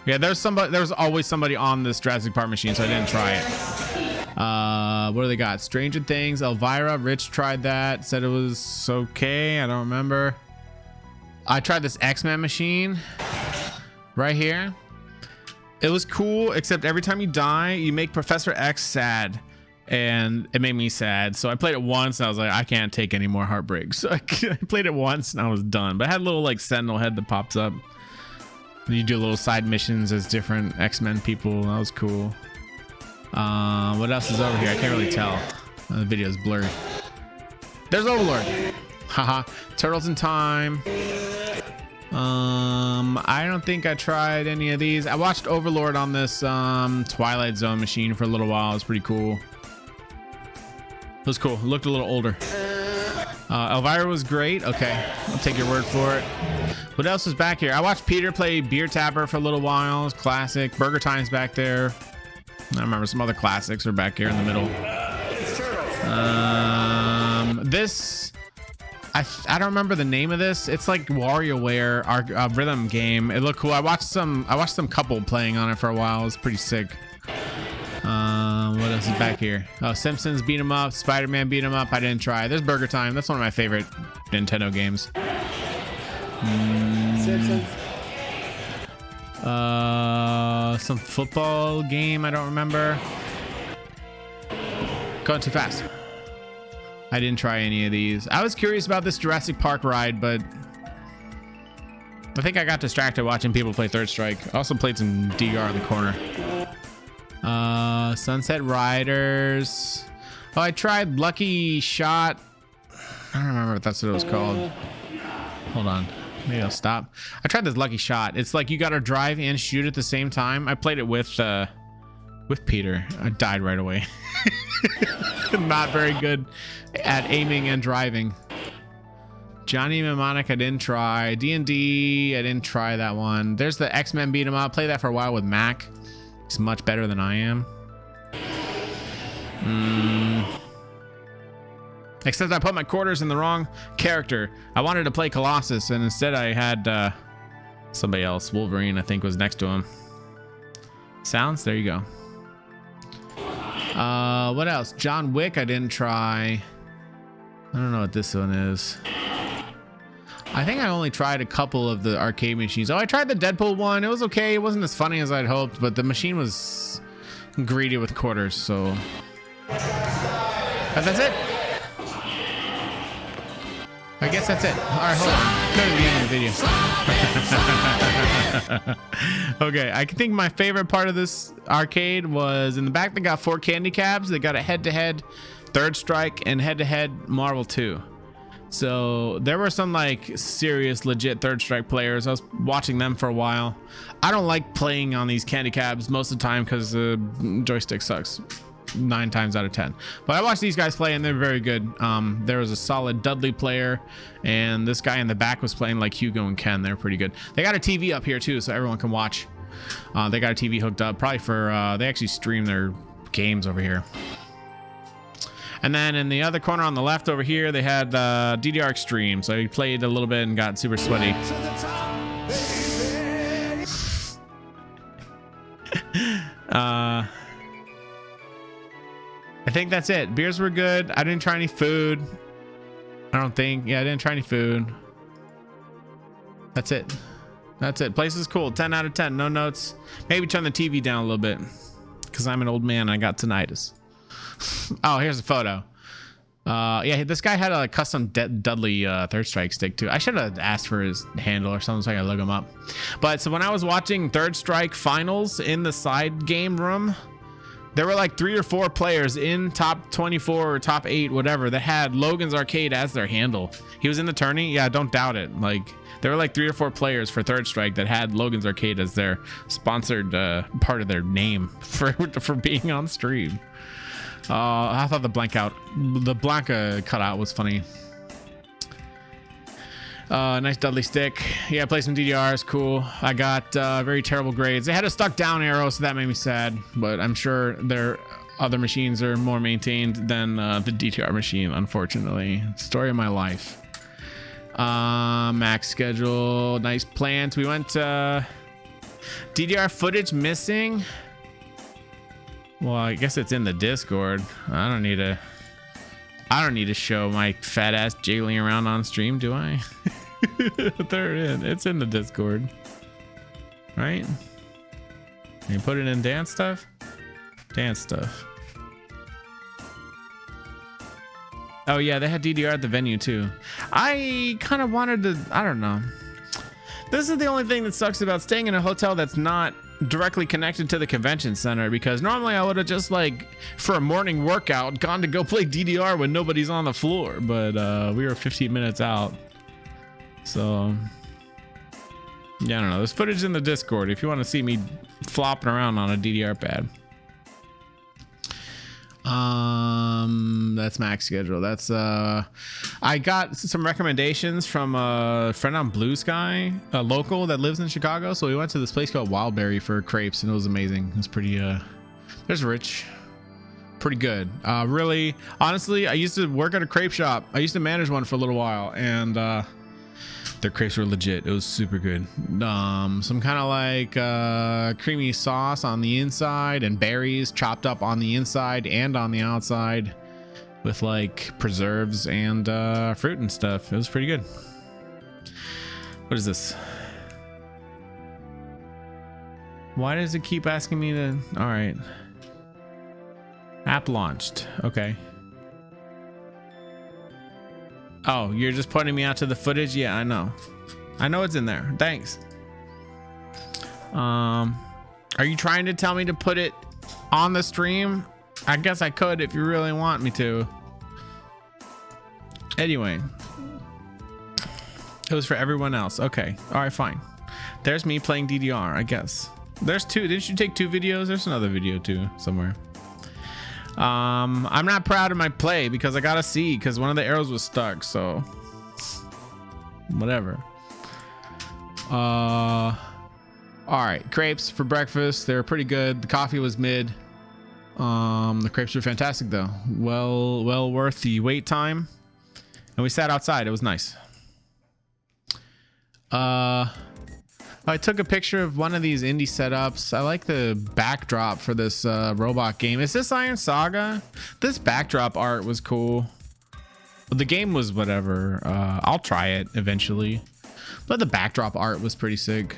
[SPEAKER 1] Yeah, there's always somebody on this Jurassic Park machine, so I didn't try it. What do they got? Stranger Things, Elvira. Rich tried that, said it was okay. I don't remember. I tried this X-Men machine right here. It was cool, except every time you die, you make Professor X sad. And it made me sad, so I played it once and I was like, I can't take any more heartbreak. So I played it once and I was done. But I had a little like sentinel head that pops up. You do little side missions as different X-Men people. That was cool. What else is over here? I can't really tell. The video is blurry. There's Overlord. Haha. Turtles in Time. I don't think I tried any of these. I watched Overlord on this Twilight Zone machine for a little while. It was pretty cool. It was cool. It looked a little older. Elvira was great. Okay, I'll take your word for it. What else is back here? I watched Peter play Beer Tapper for a little while. It's classic. Burger Time's back there. I remember some other classics are back here in the middle. This, I don't remember the name of this. It's like WarioWare, our rhythm game. It looked cool. I watched some couple playing on it for a while. It was pretty sick. What else is back here? Oh, Simpsons beat 'em up. Spider-Man beat 'em up. I didn't try. There's Burger Time. That's one of my favorite Nintendo games.
[SPEAKER 3] Simpsons.
[SPEAKER 1] Some football game. I don't remember. Going too fast. I didn't try any of these. I was curious about this Jurassic Park ride, but I think I got distracted watching people play Third Strike. I also played some DR in the corner. Sunset Riders. Oh, I tried Lucky Shot. I don't remember if that's what it was called. Hold on. Maybe I'll stop. I tried this Lucky Shot. It's like you got to drive and shoot at the same time. I played it with Peter. I died right away. Not very good at aiming and driving. Johnny Mnemonic I didn't try. D&D I didn't try that one. There's the X-Men beat 'em up. Played that for a while with Mac. He's much better than I am. Except I put my quarters in the wrong character. I wanted to play Colossus and instead I had somebody else. Wolverine I think was next to him. Sounds? There you go. What else? John Wick I didn't try. I don't know what this one is. I think I only tried a couple of the arcade machines. Oh, I tried the Deadpool one. It was okay. It wasn't as funny as I'd hoped, but the machine was greedy with quarters, so. But that's it. I guess that's it. All right, hold on. Go to the end of the video. Okay, I think my favorite part of this arcade was in the back. They got 4 candy cabs. They got a head-to-head Third Strike and head-to-head Marvel 2. So there were some like serious legit Third Strike players. I was watching them for a while. I don't like playing on these candy cabs most of the time because the joystick sucks 9 times out of 10, but I watched these guys play and they're very good. There was a solid Dudley player and this guy in the back was playing like Hugo and Ken. They're pretty good. They got a TV up here too so everyone can watch. They got a TV hooked up probably for they actually stream their games over here. And then in the other corner on the left over here, they had DDR Extreme. So he played a little bit and got super sweaty. I think that's it. Beers were good. I didn't try any food. I don't think. Yeah, I didn't try any food. That's it. That's it. Place is cool. 10 out of 10. No notes. Maybe turn the TV down a little bit because I'm an old man and I got tinnitus. Oh, here's a photo. Yeah, this guy had a custom Dudley Third Strike stick too. I should have asked for his handle or something so I could look him up. But so when I was watching Third Strike finals in the side game room, there were like 3 or 4 players in top 24 or top 8, whatever, that had Logan's Arcade as their handle. He was in the tourney. Yeah, don't doubt it. Like there were like 3 or 4 players for Third Strike that had Logan's Arcade as their sponsored part of their name for being on stream. I thought the Blanca cutout was funny. Nice Dudley stick. Yeah, play some DDRs. Cool. I got very terrible grades. They had a stuck down arrow, so that made me sad. But I'm sure their other machines are more maintained than the DDR machine, unfortunately. Story of my life. Max schedule. Nice plans. We went DDR footage missing. Well, I guess it's in the Discord. I don't need to show my fat ass jiggling around on stream, do I? It's in the Discord. Right? You put it in dance stuff? Dance stuff. Oh yeah, they had DDR at the venue too. I kind of wanted to, I don't know. This is the only thing that sucks about staying in a hotel that's not directly connected to the convention center, because normally I would have just like for a morning workout gone to go play DDR when nobody's on the floor, but we were 15 minutes out. So yeah, I don't know. There's footage in the Discord if you want to see me flopping around on a DDR pad. That's max schedule. That's I got some recommendations from a friend on Blue Sky, a local that lives in Chicago. So we went to this place called Wildberry for crepes, and it was amazing. It was pretty there's Rich, pretty good. Really, honestly, I used to work at a crepe shop. I used to manage one for a little while, and their crepes were legit. It was super good. Some kind of like creamy sauce on the inside and berries chopped up on the inside and on the outside with like preserves and fruit and stuff. It was pretty good. What is this? Why does it keep asking me to? All right. App launched. Okay. Oh, you're just pointing me out to the footage? Yeah, I know. I know it's in there. Thanks. Are you trying to tell me to put it on the stream? I guess I could if you really want me to. Anyway. It was for everyone else. Okay. All right, fine. There's me playing DDR, I guess. There's two. Didn't you take 2 videos? There's another video too somewhere. I'm not proud of my play because I got a C because one of the arrows was stuck, so whatever. All right, crepes for breakfast. They were pretty good. The coffee was mid. The crepes were fantastic though. Well worth the wait time. And we sat outside. It was nice. I took a picture of one of these indie setups. I like the backdrop for this robot game. Is this Iron Saga? This backdrop art was cool. The game was whatever. I'll try it eventually. But the backdrop art was pretty sick.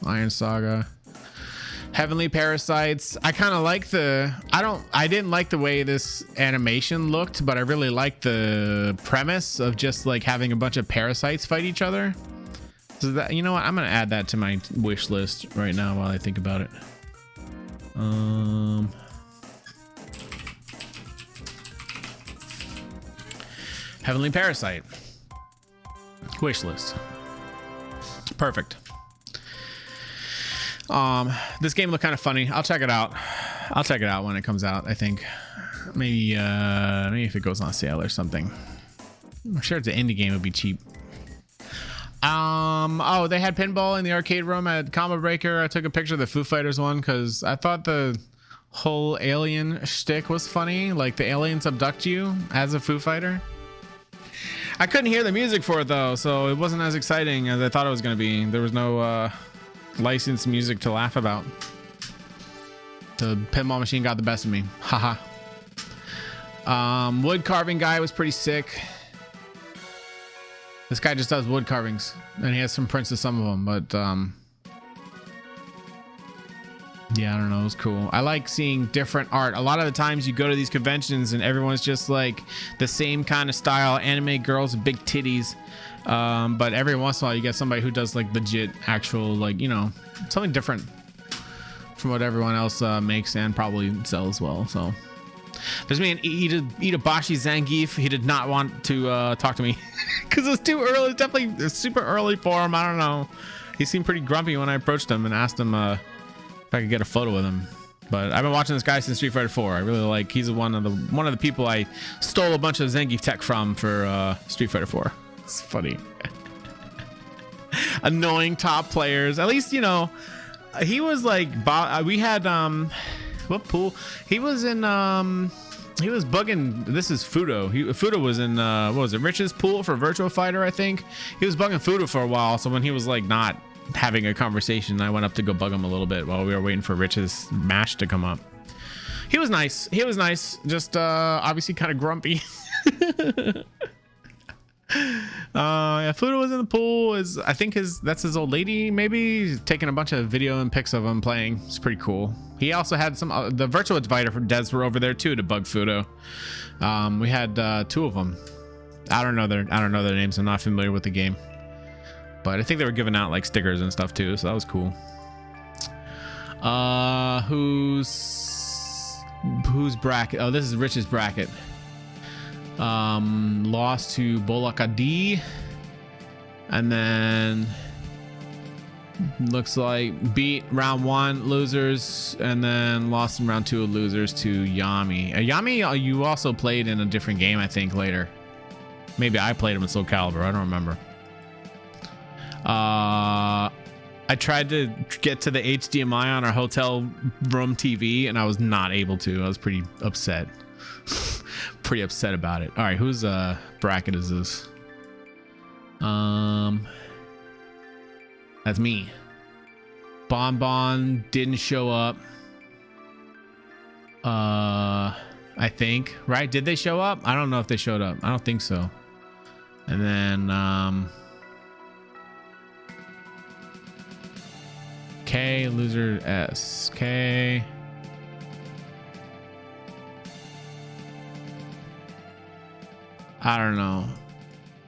[SPEAKER 1] Iron Saga. Heavenly Parasites. I kind of like the... I didn't like the way this animation looked, but I really liked the premise of just like having a bunch of parasites fight each other. So that, you know what, I'm gonna add that to my wish list right now while I think about it. Heavenly Parasite wish list. Perfect. This game looked kind of funny. I'll check it out. I'll check it out when it comes out. I think maybe if it goes on sale or something. I'm sure it's an indie game. It'd be cheap. Oh, they had pinball in the arcade room at Combobreaker. I took a picture of the Foo Fighters one because I thought the whole alien shtick was funny. Like the aliens abduct you as a Foo Fighter. I couldn't hear the music for it though, so it wasn't as exciting as I thought it was going to be. There was no licensed music to laugh about. The pinball machine got the best of me. Haha. Wood carving guy was pretty sick. This guy just does wood carvings, and he has some prints of some of them, but yeah, I don't know, it was cool. I like seeing different art. A lot of the times you go to these conventions and everyone's just like the same kind of style, anime girls with big titties, but every once in a while you get somebody who does like legit actual, like, you know, something different from what everyone else makes and probably sells well. So there's me and Itabashi Zangief. He did not want to talk to me because it was too early. It's definitely super early for him. I don't know. He seemed pretty grumpy when I approached him and asked him if I could get a photo with him. But I've been watching this guy since Street Fighter 4. I really like. He's one of the people I stole a bunch of Zangief tech from for Street Fighter 4. It's funny. Annoying top players. At least, you know, he was like we had what pool? He was in he was bugging. This is Fudo. Fudo was in what was it, Rich's pool for Virtua Fighter, I think. He was bugging Fudo for a while, so when he was like not having a conversation, I went up to go bug him a little bit while we were waiting for Rich's match to come up. He was nice. Just obviously kind of grumpy. Yeah, Fudo was in the pool. I think that's his old lady, maybe. He's taking a bunch of video and pics of him playing. It's pretty cool. He also had some the Virtua Fighter for devs were over there too to bug Fudo. We had 2 of them. I don't know their names. I'm not familiar with the game. But I think they were giving out like stickers and stuff too, so that was cool. Who's bracket? Oh, this is Rich's bracket. Lost to Bolakadi, and then looks like beat round 1 losers, and then lost in round 2 of losers to Yami. Yami, you also played in a different game, I think, later. Maybe I played him in Soul Calibur. I don't remember. I tried to get to the HDMI on our hotel room TV, and I was not able to. I was pretty upset. Pretty upset about it. All right, whose bracket is this? That's me. Bonbon didn't show up. I think, right? Did they show up? I don't know if they showed up. I don't think so. And then K, loser S. K. I don't know.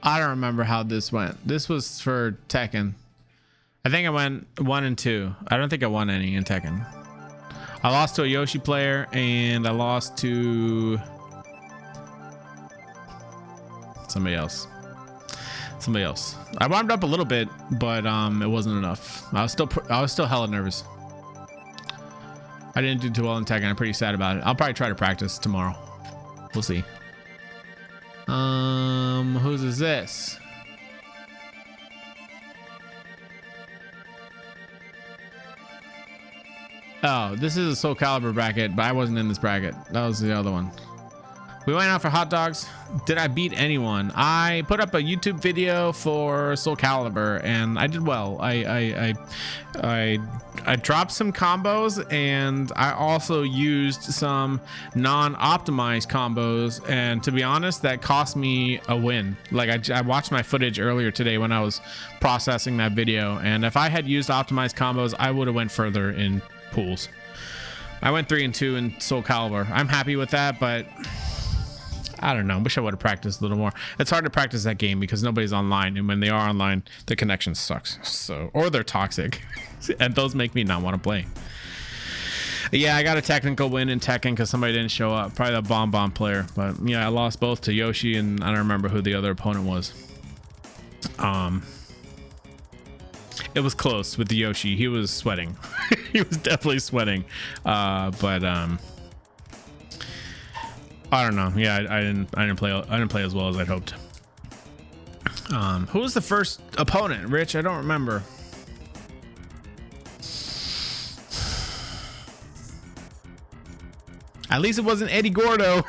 [SPEAKER 1] I don't remember how this went. This was for Tekken. I think I went 1 and 2. I don't think I won any in Tekken. I lost to a Yoshi player, and I lost to somebody else. I warmed up a little bit, but it wasn't enough. I was still hella nervous. I didn't do too well in Tekken. I'm pretty sad about it. I'll probably try to practice tomorrow. We'll see. Whose is this? Oh, this is a Soul Calibur bracket, but I wasn't in this bracket. That was the other one. We went out for hot dogs. Did I beat anyone? I put up a YouTube video for Soul Calibur, and I did well. I dropped some combos, and I also used some non-optimized combos, and to be honest, that cost me a win. Like I watched my footage earlier today when I was processing that video, and if I had used optimized combos, I would have went further in pools. I went 3 and 2 in Soul Calibur. I'm happy with that, but I don't know. Wish I would have practiced a little more. It's hard to practice that game because nobody's online, and when they are online, the connection sucks. So, or they're toxic, and those make me not want to play. Yeah, I got a technical win in Tekken because somebody didn't show up. Probably the Bomb player, but yeah, I lost both to Yoshi, and I don't remember who the other opponent was. It was close with the Yoshi. He was sweating. He was definitely sweating. But I don't know. Yeah, I didn't play as well as I'd hoped. Who was the first opponent, Rich? I don't remember. At least it wasn't Eddie Gordo.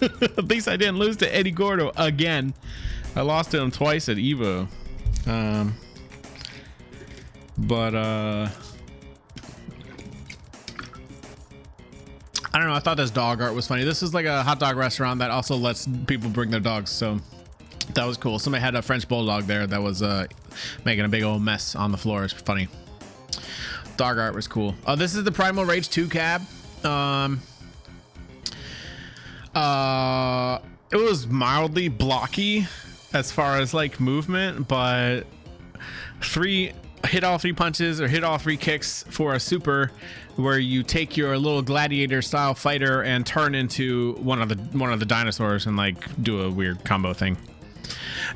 [SPEAKER 1] At least I didn't lose to Eddie Gordo again. I lost to him twice at Evo. But I don't know. I thought this dog art was funny. This is like a hot dog restaurant that also lets people bring their dogs, so that was cool. Somebody had a French bulldog there that was making a big old mess on the floor. It's funny. Dog art was cool. Oh, this is the Primal Rage 2 cab. It was mildly blocky as far as like movement, but hit all 3 punches or hit all 3 kicks for a super where you take your little gladiator style fighter and turn into one of the dinosaurs and like do a weird combo thing.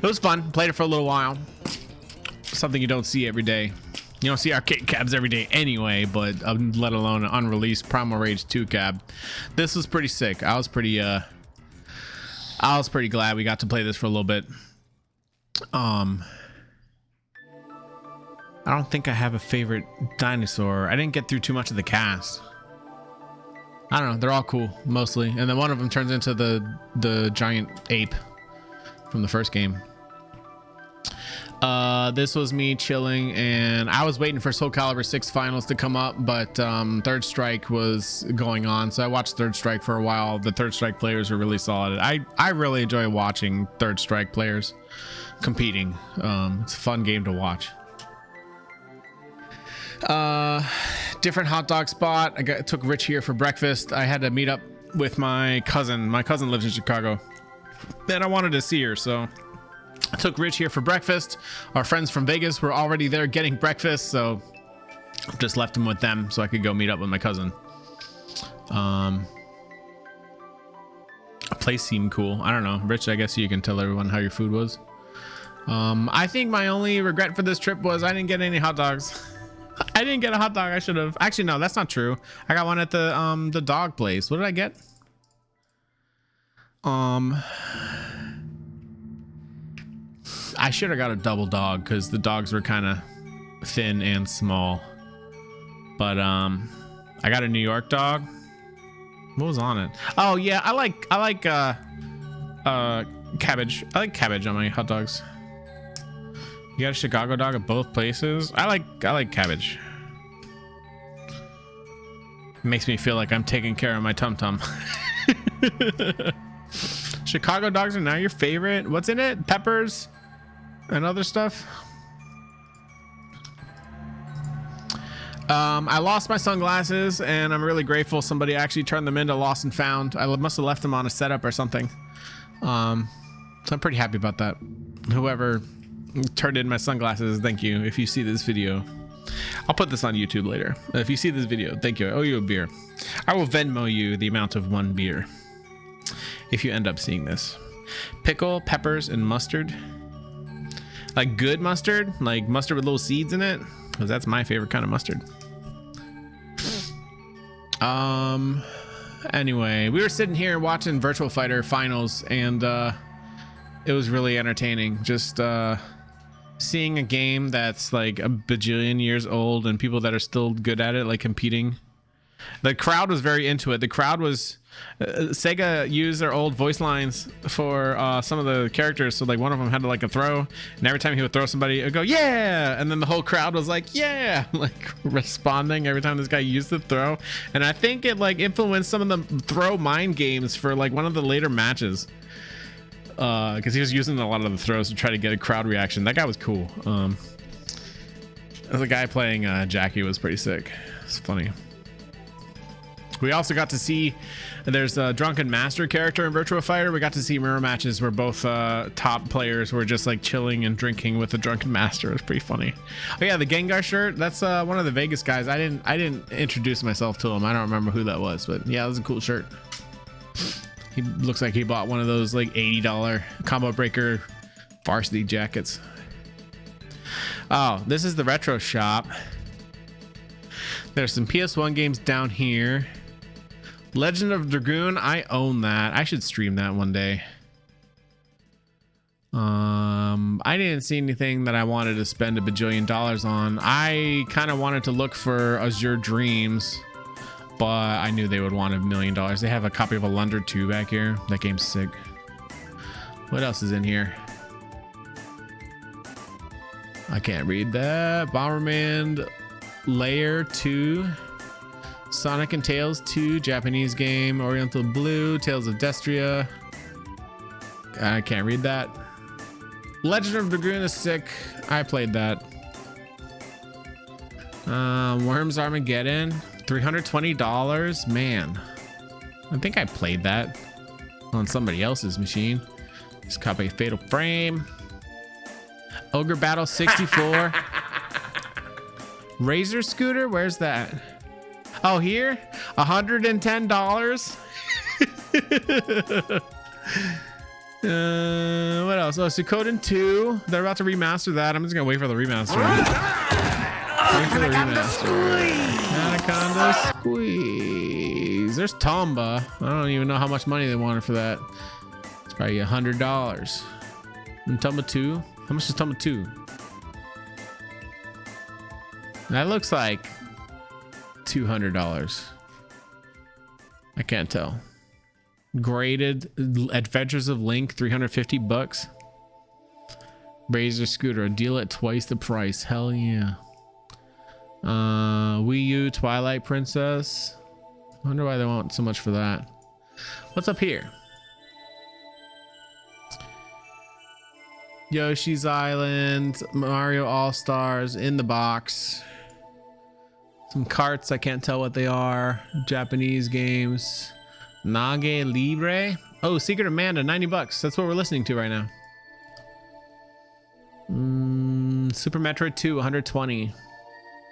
[SPEAKER 1] It was fun. Played it for a little while. Something you don't see every day. You don't see arcade cabs every day anyway, but let alone an unreleased Primal Rage 2 cab. This was pretty sick. I was pretty glad we got to play this for a little bit. I don't think I have a favorite dinosaur. I didn't get through too much of the cast. I don't know. They're all cool, mostly. And then one of them turns into the giant ape from the first game. This was me chilling, and I was waiting for Soul Calibur 6 finals to come up, but Third Strike was going on, so I watched Third Strike for a while. The Third Strike players are really solid. I really enjoy watching Third Strike players competing. It's a fun game to watch. Different hot dog spot. Took Rich here for breakfast. I had to meet up with my cousin. My cousin lives in Chicago, and I wanted to see her, so I took Rich here for breakfast. Our friends from Vegas were already there getting breakfast, so just left him with them so I could go meet up with my cousin. A place seemed cool. I don't know. Rich, I guess you can tell everyone how your food was. I think my only regret for this trip was I didn't get any hot dogs. I didn't get a hot dog. I should have. Actually, no, that's not true. I got one at the dog place. What did I get? I should have got a double dog because the dogs were kind of thin and small. But I got a New York dog. What was on it? Oh yeah, I like cabbage. I like cabbage on my hot dogs. You got a Chicago dog at both places? I like cabbage. Makes me feel like I'm taking care of my tum-tum. Chicago dogs are now your favorite. What's in it? Peppers and other stuff. I lost my sunglasses and I'm really grateful somebody actually turned them into lost and found. I must have left them on a setup or something. So I'm pretty happy about that. Whoever turned in my sunglasses, thank you. If you see this video, I'll put this on YouTube later. If you see this video, thank you. I owe you a beer. I will Venmo you the amount of 1 beer if you end up seeing this. Pickle, peppers, and mustard. Like good mustard, like mustard with little seeds in it, because that's my favorite kind of mustard. Anyway, we were sitting here watching Virtual Fighter finals, and it was really entertaining. Just seeing a game that's like a bajillion years old and people that are still good at it, like competing. The crowd was very into it. The crowd was Sega used their old voice lines for some of the characters. So like one of them had like a throw, and every time he would throw somebody, it would go yeah, and then the whole crowd was like yeah, like responding every time this guy used the throw. And I think it like influenced some of the throw mind games for like one of the later matches. Because he was using a lot of the throws to try to get a crowd reaction. That guy was cool. The guy playing Jackie was pretty sick. It's funny. We also got to see, there's a Drunken Master character in Virtua Fighter. We got to see mirror matches where both top players were just like chilling and drinking with the Drunken Master. It was pretty funny. Oh yeah, the Gengar shirt. That's one of the Vegas guys. I didn't introduce myself to him. I don't remember who that was, but yeah, it was a cool shirt. He looks like he bought one of those like $80 Combobreaker varsity jackets. Oh, this is the retro shop. There's some PS1 games down here. Legend of Dragoon, I own that. I should stream that one day. I didn't see anything that I wanted to spend $1 bajillion on. I kind of wanted to look for Azure Dreams, but I knew they would want $1 million. They have a copy of Alunder 2 back here. That game's sick. What else is in here? I can't read that. Bomberman Layer 2. Sonic and Tails 2. Japanese game. Oriental Blue. Tales of Destria. I can't read that. Legend of Dragoon is sick. I played that. Worms Armageddon. $320. Man, I think I played that on somebody else's machine. Just copy Fatal Frame. Ogre Battle 64. Razor Scooter, where's that? Oh, here, $110. What else? Oh, Suikoden 2. They're about to remaster that. I'm just gonna wait for the remaster. Wait for the remaster. Anaconda Squeeze. There's Tomba. I don't even know how much money they wanted for that. It's probably $100. And Tomba 2. How much is Tomba 2? That looks like $200. I can't tell. Graded Adventures of Link, $350. Razor Scooter, a deal at twice the price. Hell yeah. Wii U Twilight Princess. I wonder why they want so much for that. What's up here? Yoshi's Island, Mario All-Stars in the box. Some carts, I can't tell what they are. Japanese games. Nage Libre. Oh, Secret Amanda, $90. That's what we're listening to right now. Super Metroid 2, 120.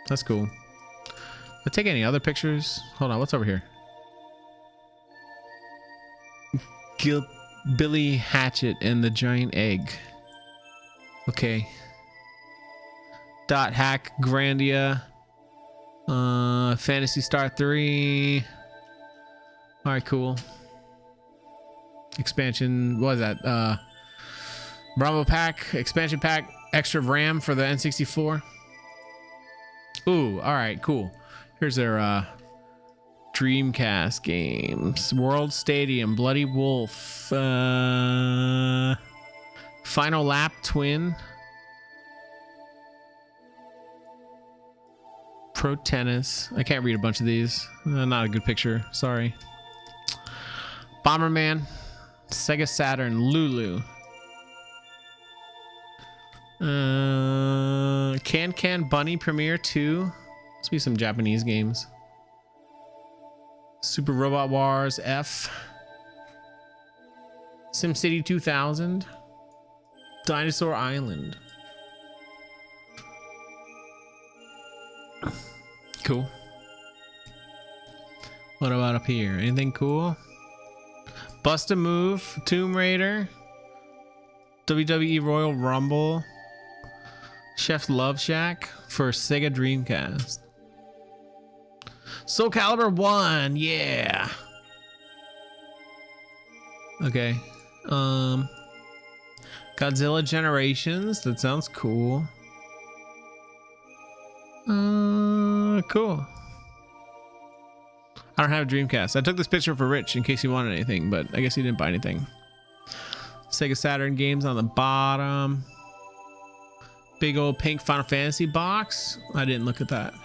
[SPEAKER 1] That's cool. I'll take any other pictures. Hold on, what's over here? Billy Hatchet and the Giant Egg. Okay. Dot Hack Grandia. Fantasy Star 3. Alright, cool. Expansion, what is that? Bravo Pack, expansion pack, extra RAM for the N64. Ooh, alright, cool. Here's their Dreamcast games. World Stadium, Bloody Wolf, Final Lap Twin, Pro Tennis. I can't read a bunch of these. Not a good picture, sorry. Bomberman, Sega Saturn, Lulu. Can Bunny Premiere 2. Must be some Japanese games. Super Robot Wars F. SimCity 2000. Dinosaur Island. Cool. What about up here? Anything cool? Bust a Move, Tomb Raider, WWE Royal Rumble, Chef's Love Shack for Sega Dreamcast. Soul Calibur 1, yeah. Okay. Godzilla Generations, that sounds cool. Cool. I don't have a Dreamcast. I took this picture for Rich in case he wanted anything, but I guess he didn't buy anything. Sega Saturn games on the bottom. Big old pink Final Fantasy box. I didn't look at that.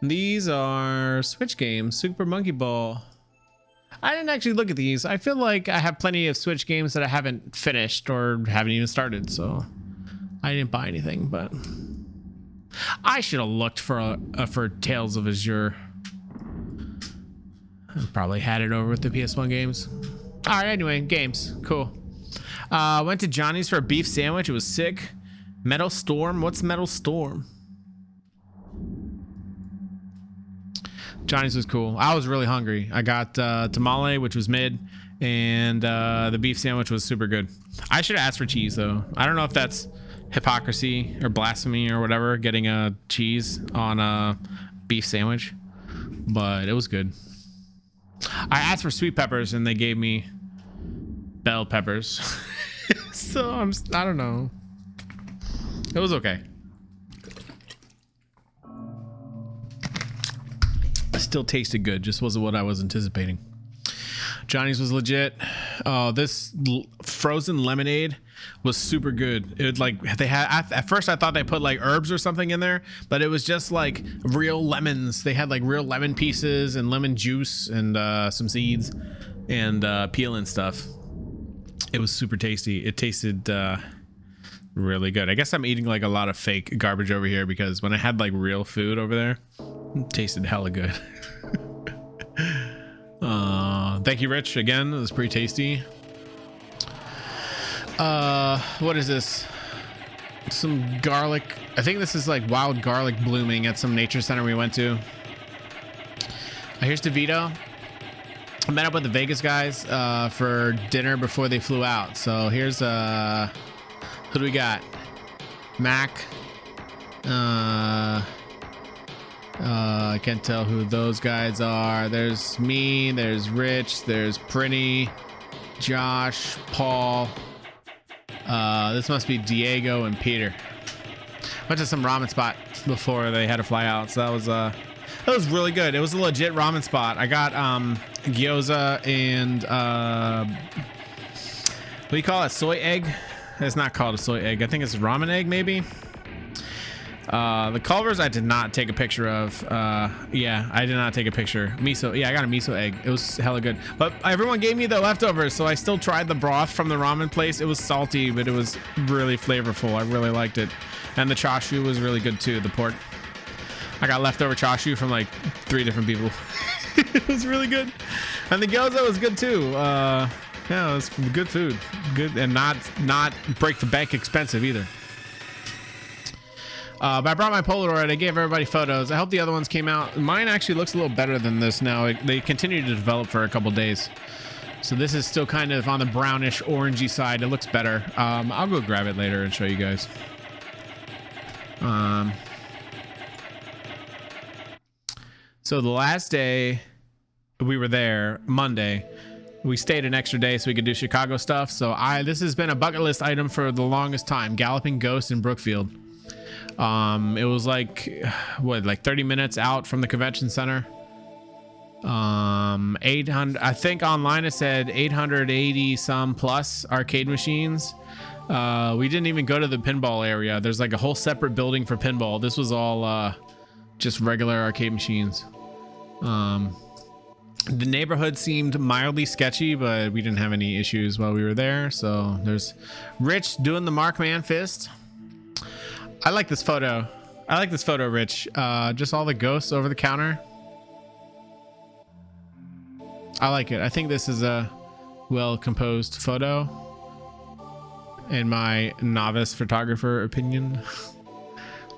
[SPEAKER 1] These are Switch games. Super Monkey Ball. I didn't actually look at these. I feel like I have plenty of Switch games that I haven't finished or haven't even started, so I didn't buy anything, but I should have looked for Tales of Azure. I probably had it over with the PS1 games. All right, anyway, games, cool. Went to Johnny's for a beef sandwich. It was sick. Metal Storm. What's Metal Storm? Johnny's was cool. I was really hungry. I got tamale, which was mid, and the beef sandwich was super good. I should have asked for cheese though. I don't know if that's hypocrisy or blasphemy or whatever, getting a cheese on a beef sandwich, but it was good. I asked for sweet peppers and they gave me bell peppers. So I don't know. It was okay. Still tasted good, just wasn't what I was anticipating. Johnny's was legit. This frozen lemonade was super good. It like they had at first I thought they put like herbs or something in there, but it was just like real lemons. They had like real lemon pieces and lemon juice and some seeds and peel and stuff. It was super tasty. It tasted really good. I guess I'm eating like a lot of fake garbage over here because when I had like real food over there, it tasted hella good. Thank you, Rich. Again, it was pretty tasty. What is this? Some garlic. I think this is like wild garlic blooming at some nature center we went to. Here's DeVito. I met up with the Vegas guys for dinner before they flew out. So here's who do we got? Mac. I can't tell who those guys are. There's me, there's Rich, there's Prinny, Josh, Paul. This must be Diego and Peter. Went to some ramen spot before they had to fly out, so that was really good. It was a legit ramen spot. I got gyoza and what do you call it? Soy egg? It's not called a soy egg. I think it's ramen egg, maybe. The Culvers I did not take a picture of. Yeah, I did not take a picture. Miso, yeah, I got a miso egg. It was hella good, but everyone gave me the leftovers, so I still tried the broth from the ramen place. It was salty, but it was really flavorful. I really liked it, and the chashu was really good too. The pork. I got leftover chashu from like 3 different people. It was really good, and the gyoza was good too. Yeah, it's good food. Good, and not break the bank expensive either. But I brought my Polaroid. I gave everybody photos. I hope the other ones came out. Mine actually looks a little better than this now. They continue to develop for a couple days. So this is still kind of on the brownish orangey side. It looks better. I'll go grab it later and show you guys. So the last day we were there, Monday, we stayed an extra day so we could do Chicago stuff. So this has been a bucket list item for the longest time. Galloping Ghost in Brookfield. It was like 30 minutes out from the convention center. 800, I think online it said 880 some plus arcade machines. We didn't even go to the pinball area. There's like a whole separate building for pinball. This was all just regular arcade machines. The neighborhood seemed mildly sketchy, but we didn't have any issues while we were there. So there's Rich doing the Markman fist. I like this photo. I like this photo, Rich. Just all the ghosts over the counter. I like it. I think this is a well-composed photo, in my novice photographer opinion.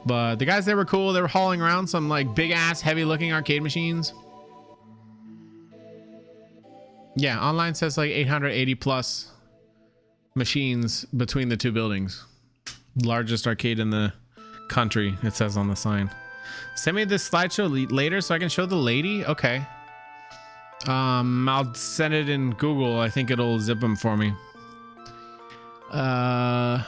[SPEAKER 1] But the guys there were cool. They were hauling around some like big-ass, heavy-looking arcade machines. Yeah, online says like 880 plus machines between the two buildings. Largest arcade in the country, it says on the sign. Send me this slideshow later so I can show the lady. Okay. I'll send it in Google. I think it'll zip them for me. I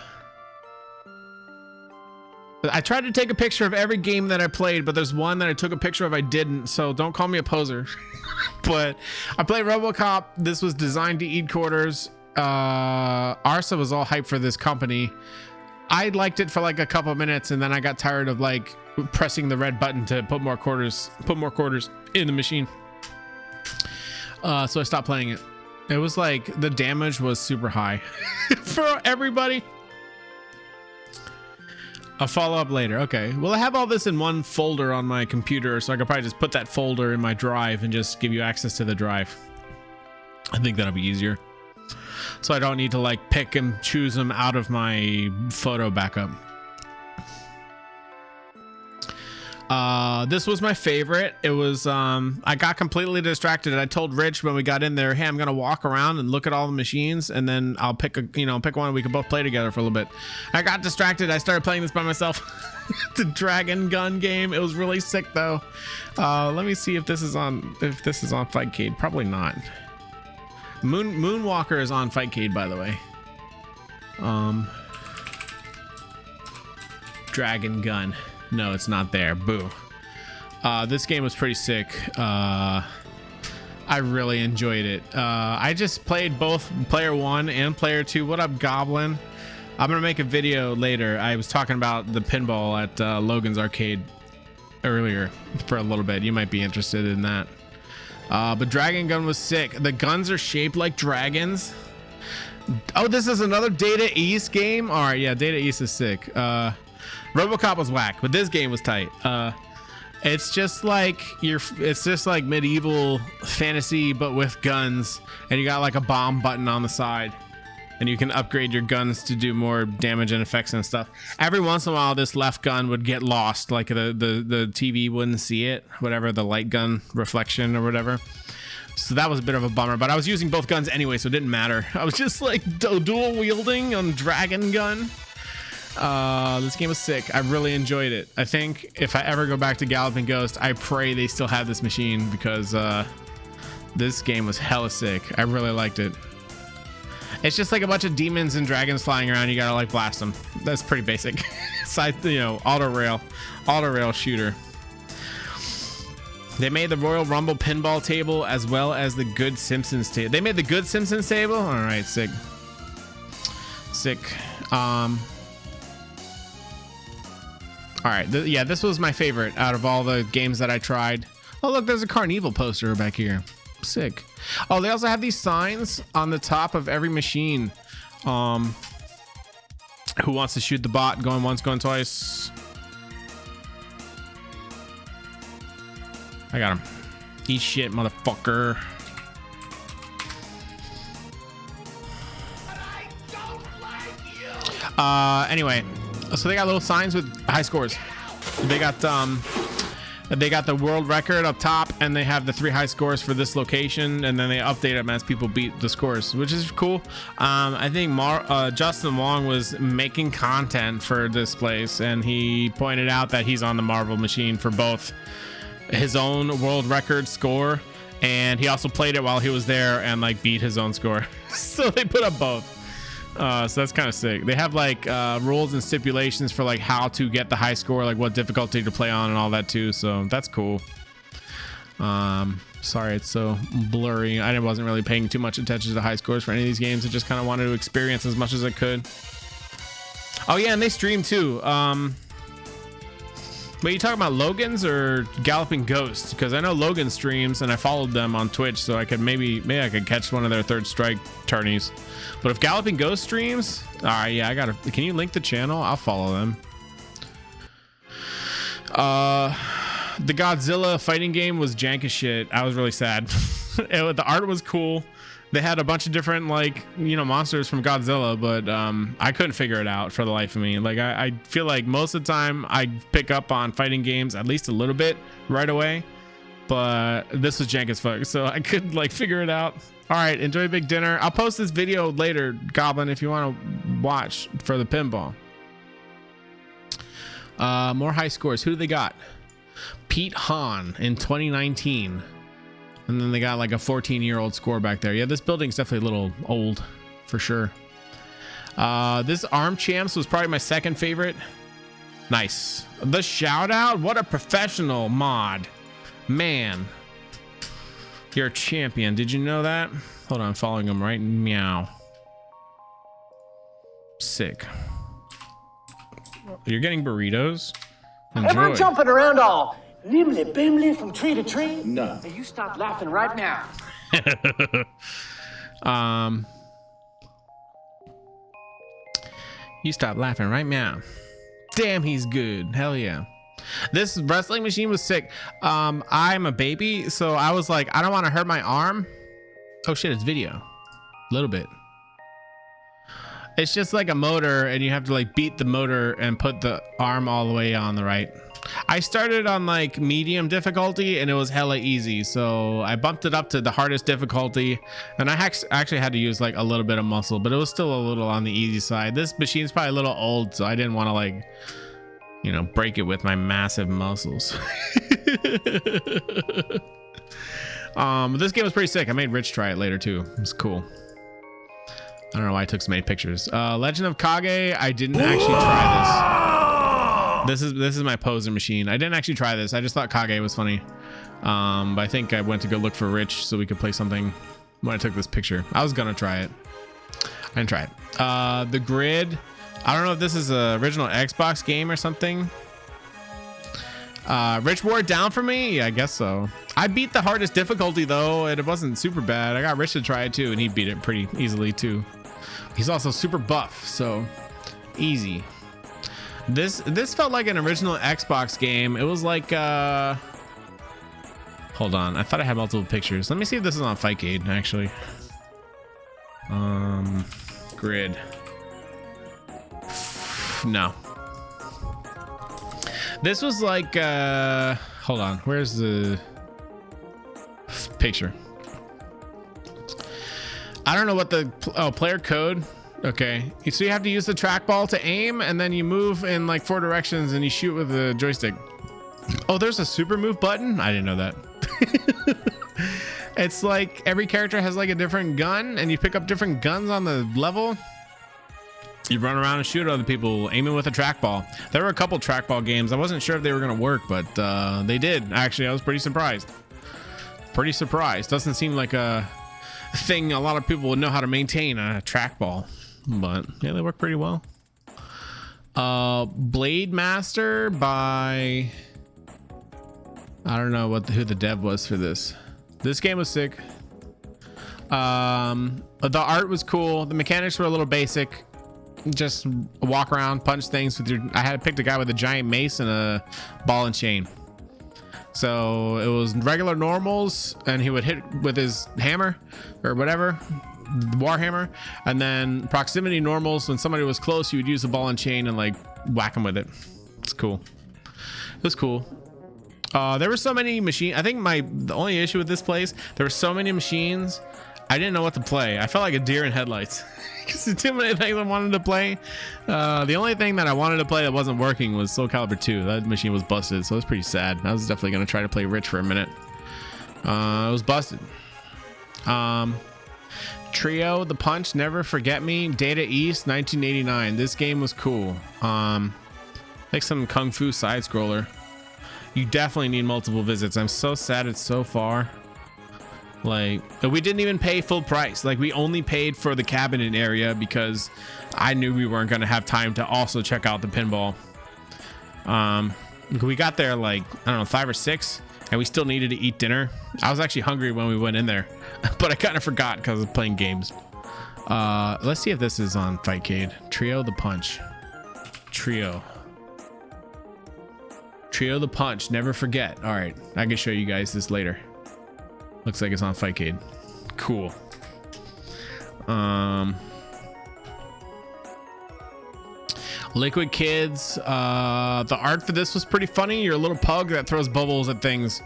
[SPEAKER 1] tried to take a picture of every game that I played, but there's one that I took a picture of I didn't, so don't call me a poser. But I played RoboCop. This was designed to eat quarters. Arsa was all hyped for this company. I liked it for like a couple minutes, and then I got tired of like pressing the red button to put more quarters in the machine. So I stopped playing it. It was like the damage was super high for everybody. I'll follow up later. Okay. Well, I have all this in one folder on my computer, so I could probably just put that folder in my drive and just give you access to the drive. I think that'll be easier. So I don't need to like pick and choose them out of my photo backup. This was my favorite. It was I got completely distracted. I told Rich when we got in there, hey, I'm gonna walk around and look at all the machines, and then I'll pick one we can both play together for a little bit. I got distracted. I started playing this by myself. The dragon gun game. It was really sick though. Let me see if this is on Fightcade. Probably not. Moonwalker is on Fightcade, by the way. Dragon gun. No, it's not there. Boo. This game was pretty sick. I really enjoyed it. I just played both player 1 and player 2. What up, Goblin? I'm gonna make a video later. I was talking about the pinball at Logan's arcade earlier for a little bit. You might be interested in that. But Dragon Gun was sick. The guns are shaped like dragons. Oh, this is another Data East game. All right, yeah, Data East is sick. RoboCop was whack, but this game was tight. It's just like medieval fantasy, but with guns, and you got like a bomb button on the side, and you can upgrade your guns to do more damage and effects and stuff. Every once in a while, this left gun would get lost, like the TV wouldn't see it, whatever, the light gun reflection or whatever. So that was a bit of a bummer, but I was using both guns anyway, so it didn't matter. I was just like dual wielding on Dragon Gun. This game was sick. I really enjoyed it. I think if I ever go back to Galloping Ghost, I pray they still have this machine, because this game was hella sick. I really liked it. It's just like a bunch of demons and dragons flying around. You gotta like blast them. That's pretty basic. Side, auto rail shooter. They made the Royal Rumble pinball table as well as the Good Simpsons table. They made the Good Simpsons table. All right, sick. All right, yeah, this was my favorite out of all the games that I tried. Oh, look, there's a Carnival poster back here. Sick. Oh, they also have these signs on the top of every machine. Who wants to shoot the bot? Going once, going twice. I got him. Eat shit, motherfucker. Anyway, so they got little signs with high scores. They got the world record up top, and they have the 3 high scores for this location, and then they update them as people beat the scores, which is cool. I think Justin Wong was making content for this place, and he pointed out that he's on the Marvel machine for both his own world record score, and he also played it while he was there and like beat his own score. So they put up both. So that's kind of sick. They have like rules and stipulations for like how to get the high score, like what difficulty to play on and all that too. So that's cool. Sorry it's so blurry. I wasn't really paying too much attention to the high scores for any of these games. I just kind of wanted to experience as much as I could. Oh yeah, and they stream too. But you talking about Logan's or Galloping Ghost? Because I know Logan streams and I followed them on Twitch, so I could maybe I could catch one of their Third Strike tourneys. But if Galloping Ghost streams, all right, yeah, I gotta. Can you link the channel? I'll follow them. The Godzilla fighting game was jank as shit. I was really sad. The art was cool. They had a bunch of different monsters from Godzilla, but I couldn't figure it out for the life of me. Like I feel like most of the time I pick up on fighting games at least a little bit right away, but this was jank as fuck, so I couldn't figure it out. All right, enjoy big dinner. I'll post this video later, Goblin, if you want to watch for the pinball. More high scores. Who do they got? Pete Hahn in 2019. And then they got like a 14-year-old score back there. Yeah, this building's definitely a little old for sure. This Arm Champs was probably my second favorite. Nice. The shout out. What a professional mod. Man. You're a champion. Did you know that? Hold on, I'm following him right. Meow. Sick. You're getting burritos. Enjoy.
[SPEAKER 3] Am I jumping around all nimbly bimly from tree to tree? No. Hey, you stop laughing right now.
[SPEAKER 1] You stop laughing right now. Damn, he's good. Hell yeah. This wrestling machine was sick. I'm a baby, so I was like, I don't want to hurt my arm. Oh shit, it's video. A little bit. It's just like a motor, and you have to like beat the motor and put the arm all the way on the right. I started on like medium difficulty and it was hella easy, so I bumped it up to the hardest difficulty, and I actually had to use like a little bit of muscle, but it was still a little on the easy side. This machine's probably a little old, so I didn't want to like, you know, break it with my massive muscles. This game was pretty sick. I made Rich try it later too. It was cool. I don't know why I took so many pictures. Legend of Kage, I didn't actually try this. This is my poser machine. I didn't actually try this. I just thought Kage was funny. But I think I went to go look for Rich so we could play something when I took this picture. I was gonna try it. I didn't try it. The Grid. I don't know if this is an original Xbox game or something. Rich wore it down for me? Yeah, I guess so. I beat the hardest difficulty though, and it wasn't super bad. I got Rich to try it too, and he beat it pretty easily too. He's also super buff, so easy. This felt like an original Xbox game. It was like hold on, I thought I had multiple pictures. Let me see if this is on Fightgate actually. Grid. No. This was like hold on, where's the picture? I don't know what the player code. Okay, so you have to use the trackball to aim, and then you move in like 4 directions and you shoot with the joystick. Oh, there's a super move button. I didn't know that. It's like every character has like a different gun, and you pick up different guns on the level. You run around and shoot other people aiming with a trackball. There were a couple trackball games. I wasn't sure if they were gonna work, but they did. Actually, I was pretty surprised. Pretty surprised. Doesn't seem like a thing a lot of people would know how to maintain a trackball, but yeah, they work pretty well. Blade Master by, I don't know who the dev was for this. This game was sick. The art was cool. The mechanics were a little basic. Just walk around, punch things with your. I had picked a guy with a giant mace and a ball and chain. So it was regular normals, and he would hit with his hammer or whatever, Warhammer. And then proximity normals, when somebody was close, you would use the ball and chain and like whack them with it. It's cool. It was cool. There were so many machines. I think the only issue with this place, there were so many machines, I didn't know what to play. I felt like a deer in headlights because there's too many things I wanted to play. The only thing that I wanted to play that wasn't working was Soul Calibur 2. That machine was busted, so it was pretty sad. I was definitely going to try to play Rich for a minute. It was busted. Trio, The Punch, Never Forget Me, Data East, 1989. This game was cool. Like some Kung Fu side scroller. You definitely need multiple visits. I'm so sad it's so far. Like, we didn't even pay full price. Like, we only paid for the cabinet area because I knew we weren't going to have time to also check out the pinball. We got there like, I don't know, 5 or 6, and we still needed to eat dinner. I was actually hungry when we went in there, but I kind of forgot because I was playing games. Let's see if this is on Fightcade. Trio, The Punch. Trio, The Punch, Never Forget. All right, I can show you guys this later. Looks like it's on Fightcade. Cool. Liquid Kids. The art for this was pretty funny. You're a little pug that throws bubbles at things.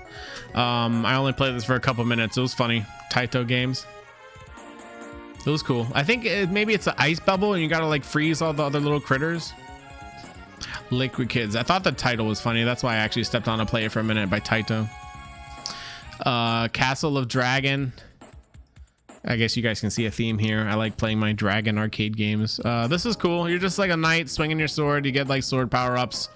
[SPEAKER 1] I only played this for a couple minutes. It was funny. Taito Games. It was cool. I think maybe it's an ice bubble and you gotta like freeze all the other little critters. Liquid Kids. I thought the title was funny. That's why I actually stepped on to play it for a minute by Taito. Castle of Dragon. I guess you guys can see a theme here. I like playing my dragon arcade games. This is cool. You're just like a knight swinging your sword. You get like sword power-ups.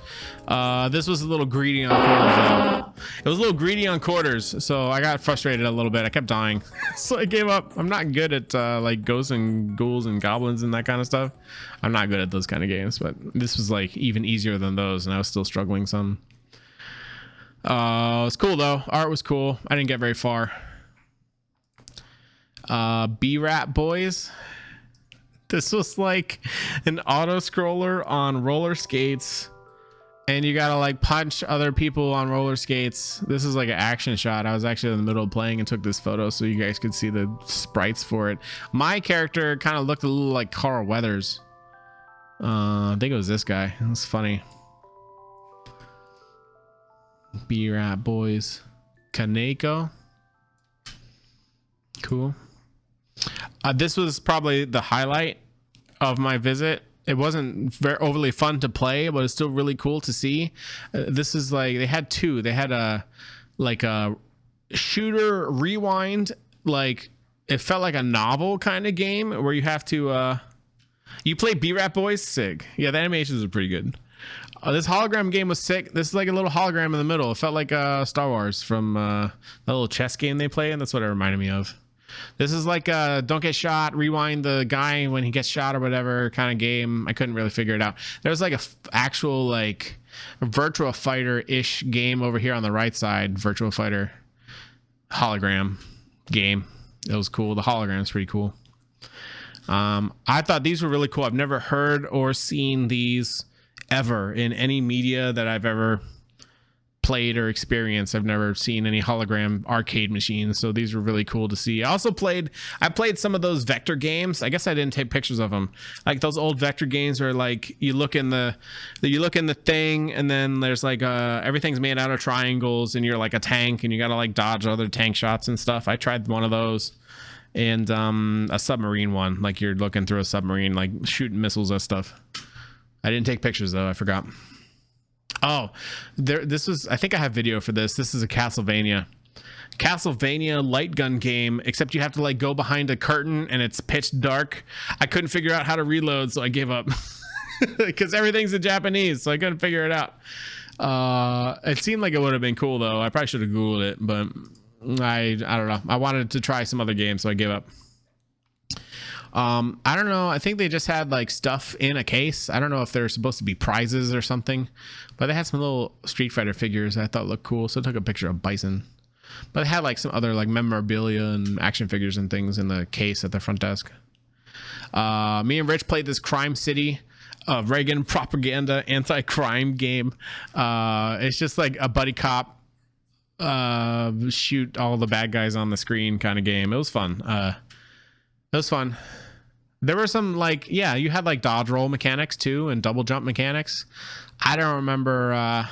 [SPEAKER 1] This was a little greedy on quarters though. It was a little greedy on quarters, so I got frustrated a little bit. I kept dying. So I gave up. I'm not good at like ghosts and ghouls and goblins and that kind of stuff. I'm not good at those kind of games, but this was like even easier than those, and I was still struggling some. It was cool though. Art was cool. I didn't get very far. B-Rat Boys. This was like an auto scroller on roller skates, and you gotta like punch other people on roller skates. This is like an action shot. I was actually in the middle of playing and took this photo so you guys could see the sprites for it. My character kind of looked a little like Carl Weathers. I think it was this guy. It was funny. B-Rat Boys. Kaneko. Cool. This was probably the highlight of my visit. It wasn't very overly fun to play, but it's still really cool to see. This is like, they had two. They had a like a shooter rewind, like it felt like a novel kind of game where you have to you play B-Rat Boys. Sick. Yeah, the animations are pretty good. This hologram game was sick. This is like a little hologram in the middle. It felt like Star Wars from that little chess game they play, and that's what it reminded me of. This is like don't get shot, rewind the guy when he gets shot or whatever kind of game. I couldn't really figure it out. There's like a actual like Virtua Fighter-ish game over here on the right side. Virtua Fighter hologram game. It was cool. The hologram's pretty cool. I thought these were really cool. I've never heard or seen these ever in any media that I've ever played or experienced. I've never seen any hologram arcade machines, so these were really cool to see. I played some of those vector games. I guess I didn't take pictures of them, like those old vector games where like you look in the thing, and then there's like everything's made out of triangles, and you're like a tank, and you gotta like dodge other tank shots and stuff. I tried one of those, and a submarine one, like you're looking through a submarine, like shooting missiles and stuff. I didn't take pictures though. I forgot. Oh, this was, I think I have video for this. This is a Castlevania light gun game, except you have to like go behind a curtain and it's pitch dark. I couldn't figure out how to reload, so I gave up because everything's in Japanese, so I couldn't figure it out. It seemed like it would have been cool though. I probably should have Googled it, but I don't know. I wanted to try some other games, so I gave up. I don't know. I think they just had like stuff in a case. I don't know if they're supposed to be prizes or something, but they had some little Street Fighter figures I thought looked cool. So I took a picture of Bison, but they had like some other like memorabilia and action figures and things in the case at the front desk. Me and Rich played this Crime City Reagan propaganda anti-crime game. It's just like a buddy cop shoot all the bad guys on the screen kind of game. It was fun. It was fun. There were some like, yeah, you had like dodge roll mechanics too and double jump mechanics. I don't remember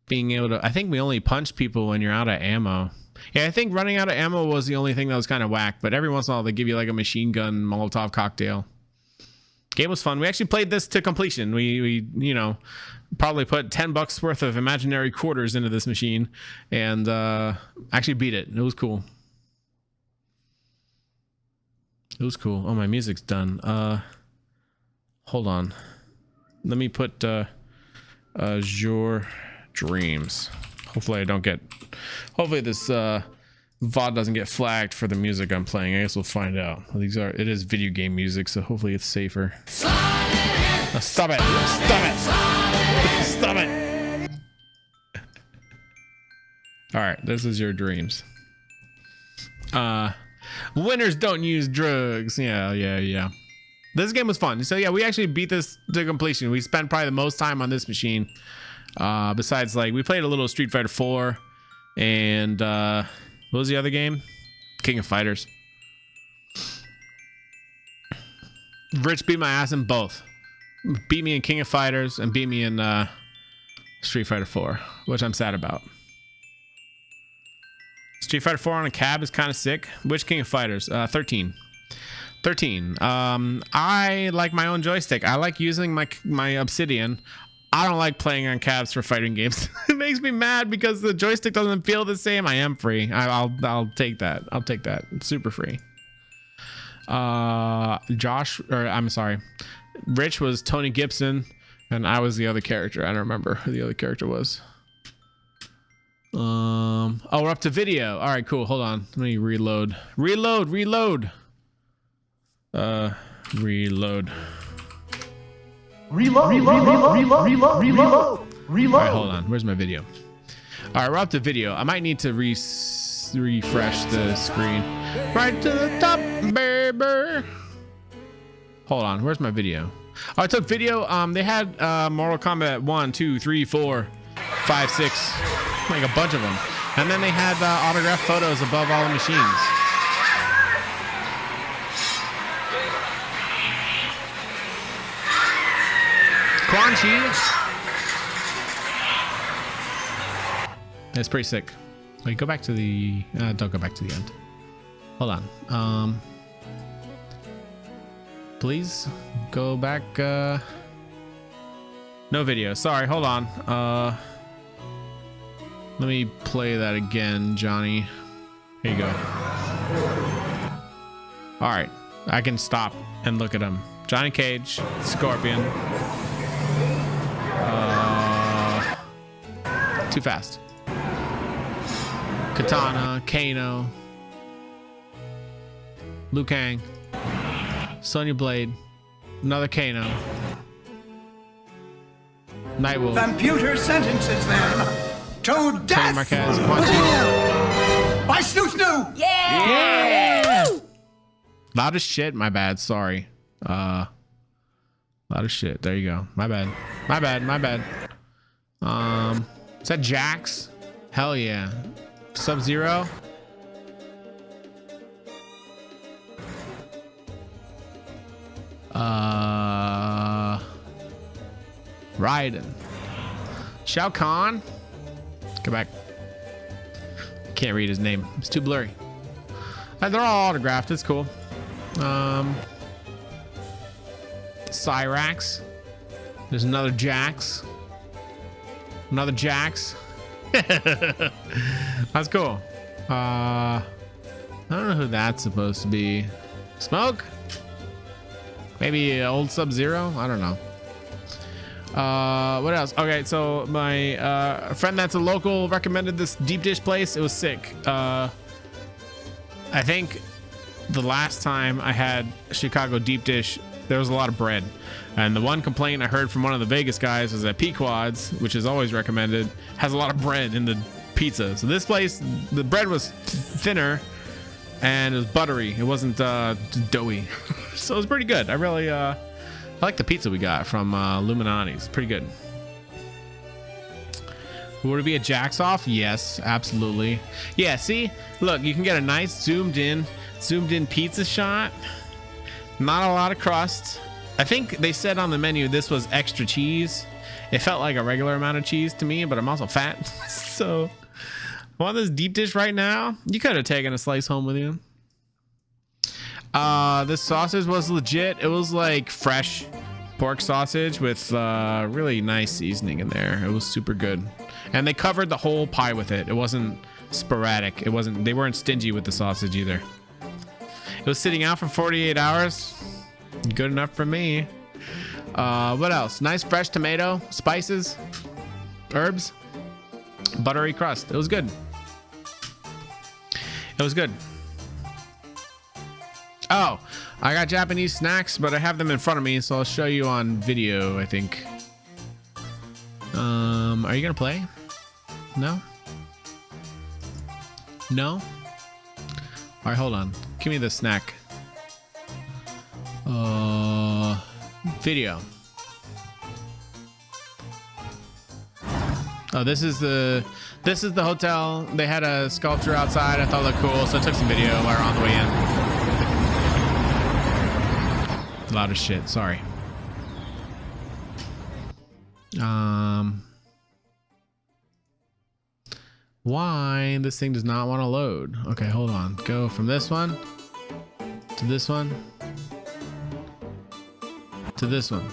[SPEAKER 1] being able to, I think we only punch people when you're out of ammo. Yeah, I think running out of ammo was the only thing that was kind of whack, but every once in a while they give you like a machine gun Molotov cocktail. Game was fun. We actually played this to completion. We you know, probably put $10 worth of imaginary quarters into this machine and actually beat it. It was cool. It was cool. Oh, my music's done. Hold on. Let me put your dreams. Hopefully I don't get, hopefully this VOD doesn't get flagged for the music I'm playing. I guess we'll find out. These are, it is video game music, so hopefully it's safer. Oh, stop it! Stop it! Stop it! All right, this is your dreams. Winners don't use drugs. Yeah. This game was fun. So yeah, we actually beat this to completion. We spent probably the most time on this machine. Besides, like, we played a little Street Fighter 4 and what was the other game? King of Fighters. Rich beat my ass in both. Beat me in King of Fighters and beat me in Street Fighter 4, which I'm sad about. Street Fighter 4 on a cab is kind of sick. Which King of Fighters? 13. I like my own joystick. I like using my Obsidian. I don't like playing on cabs for fighting games. It makes me mad because the joystick doesn't feel the same. I am free. I'll take that. I'll take that. It's super free. Rich was Tony Gibson and I was the other character. I don't remember who the other character was. Oh, we're up to video. All right, cool. Hold on. Let me reload. Reload. Reload. All right, hold on. Where's my video? All right, we're up to video. I might need to refresh the screen. Right to the top, baby. Hold on. Where's my video? Oh, I took video. They had Mortal Kombat 1, 2, 3, 4, 5, 6, like a bunch of them. And then they had autographed photos above all the machines. Crunchy. That's pretty sick. Wait, go back to the don't go back to the end. Hold on. Please go back. No video. Sorry, hold on. Let me play that again, Johnny. Here you go. All right, I can stop and look at him. Johnny Cage, Scorpion. Too fast. Katana, Kano, Liu Kang, Sonya Blade, another Kano, Nightwolf.
[SPEAKER 5] Computer sentences them to death.
[SPEAKER 1] Marquez,
[SPEAKER 5] By Snoo Snoo.
[SPEAKER 1] Yeah! Loud as shit. My bad. Sorry. Loud as shit. There you go. My bad. My bad. Is that Jax? Hell yeah. Sub-Zero. Raiden. Shao Kahn. Go back. Can't read his name. It's too blurry. They're all autographed. It's cool. Cyrax. There's another Jax. Another Jax. That's cool. I don't know who that's supposed to be. Smoke? Maybe old Sub-Zero? I don't know. What else? Okay, so my friend that's a local recommended this deep dish place. It was sick. I think the last time I had Chicago deep dish, there was a lot of bread. And the one complaint I heard from one of the Vegas guys was that Pequod's, which is always recommended, has a lot of bread in the pizza. So this place, the bread was thinner and it was buttery. It wasn't doughy. So it was pretty good. I really I like the pizza we got from Illuminati's. Pretty good. Would it be a Jax off? Yes, absolutely. Yeah, see? Look, you can get a nice zoomed in Zoomed in pizza shot. Not a lot of crust. I think they said on the menu this was extra cheese. It felt like a regular amount of cheese to me, but I'm also fat. So I want this deep dish right now. You could have taken a slice home with you. This sausage was legit. It was like fresh pork sausage with really nice seasoning in there. It was super good. And they covered the whole pie with it. It wasn't sporadic. They weren't stingy with the sausage either. It was sitting out for 48 hours. Good enough for me. What else? Nice fresh tomato, spices, herbs, buttery crust. It was good. It was good. Oh, I got Japanese snacks, but I have them in front of me, so I'll show you on video, I think. Are you gonna play? No? No? All right, hold on. Give me the snack. Video. Oh, this is the hotel. They had a sculpture outside. I thought it looked cool, so I took some video while we were on the way in. Loud as shit. Sorry. Why this thing does not want to load? Okay, hold on. Go from this one to this one to this one.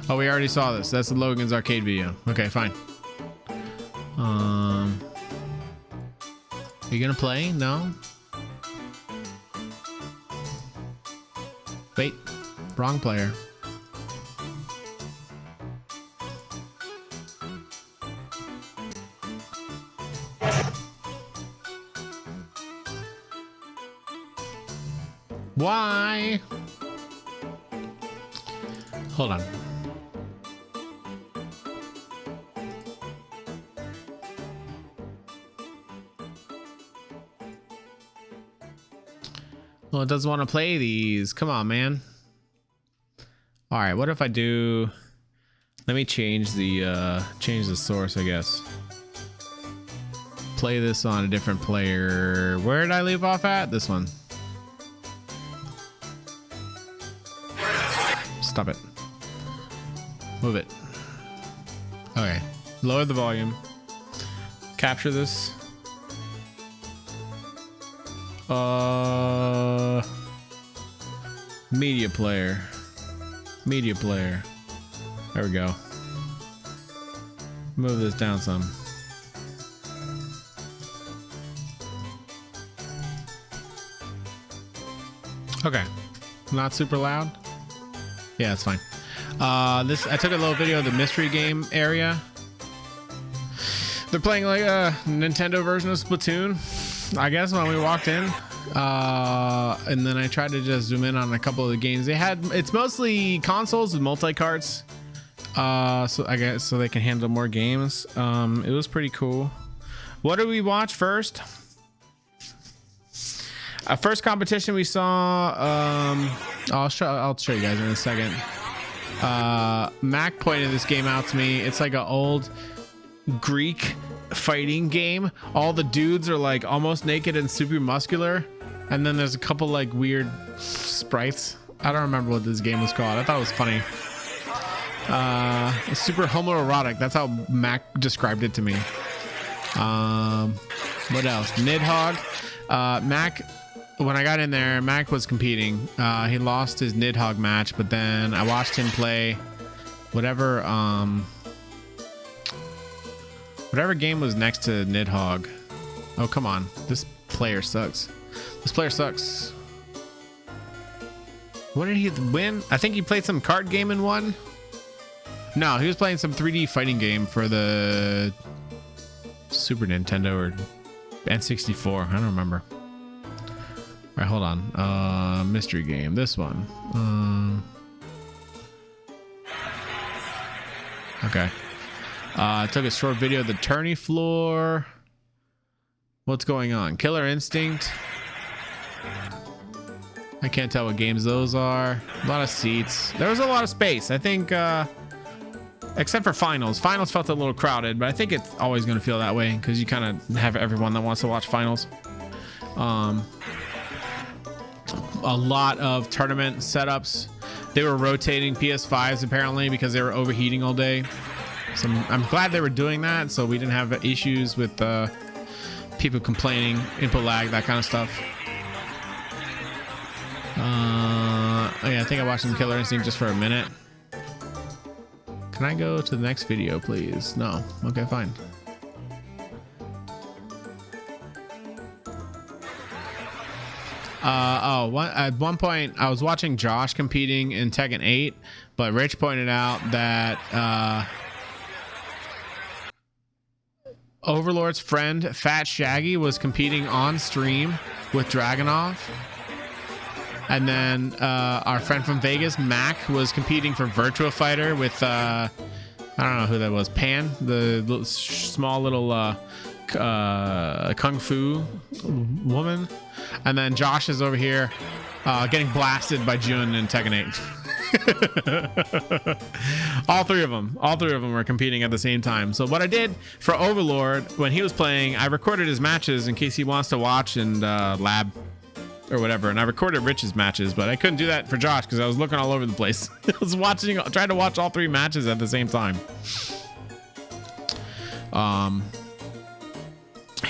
[SPEAKER 1] Oh, we already saw this. That's the Logan's arcade video. Okay, fine. Are you gonna play? No. Wait, wrong player. Why? Hold on. Well, it doesn't want to play these. Come on, man. All right, what if I do... Let me change the source, I guess. Play this on a different player. Where did I leave off at? This one. Stop it. Move it. Okay. Lower the volume. Capture this. Media player. Media player. There we go. Move this down some. Okay. Not super loud. Yeah, it's fine. I took a little video of the mystery game area. They're playing like a Nintendo version of Splatoon, I guess, when we walked in. And then I tried to just zoom in on a couple of the games they had. It's mostly consoles with multi-carts. So I guess so they can handle more games. It was pretty cool. What did we watch first? First competition we saw, I'll show you guys in a second. Mac pointed this game out to me. It's like an old Greek fighting game. All the dudes are like almost naked and super muscular, and then there's a couple like weird sprites. I don't remember what this game was called. I thought it was funny. It's super homoerotic. That's how Mac described it to me. What else? Nidhogg. Mac, when I got in there, Mac was competing. He lost his Nidhogg match, but then I watched him play whatever game was next to Nidhogg. Oh, come on. This player sucks. This player sucks. What did he win? I think he played some card game and won. No, he was playing some 3D fighting game for the Super Nintendo or N64. I don't remember. All right, hold on. Mystery game. This one. Okay. I took a short video of the tourney floor. What's going on? Killer Instinct. I can't tell what games those are. A lot of seats. There was a lot of space. I think Except for finals. Finals felt a little crowded, but I think it's always going to feel that way because you kind of have everyone that wants to watch finals. A lot of tournament setups. They were rotating PS5s apparently because they were overheating all day. So I'm glad they were doing that, so we didn't have issues with people complaining, input lag, that kind of stuff. Yeah, I think I watched some Killer Instinct just for a minute. Can I go to the next video, please? No. Okay, fine. At one point I was watching Josh competing in Tekken 8, but Rich pointed out that Overlord's friend Fat Shaggy was competing on stream with Dragunov, and then our friend from Vegas, Mac, was competing for Virtua Fighter with I don't know who that was, Pan, the small little kung fu woman. And then Josh is over here getting blasted by Jun in Tekken 8. all three of them were competing at the same time. So what I did for Overlord when he was playing, I recorded his matches in case he wants to watch and lab or whatever. And I recorded Rich's matches, but I couldn't do that for Josh because I was looking all over the place. I was trying to watch all three matches at the same time.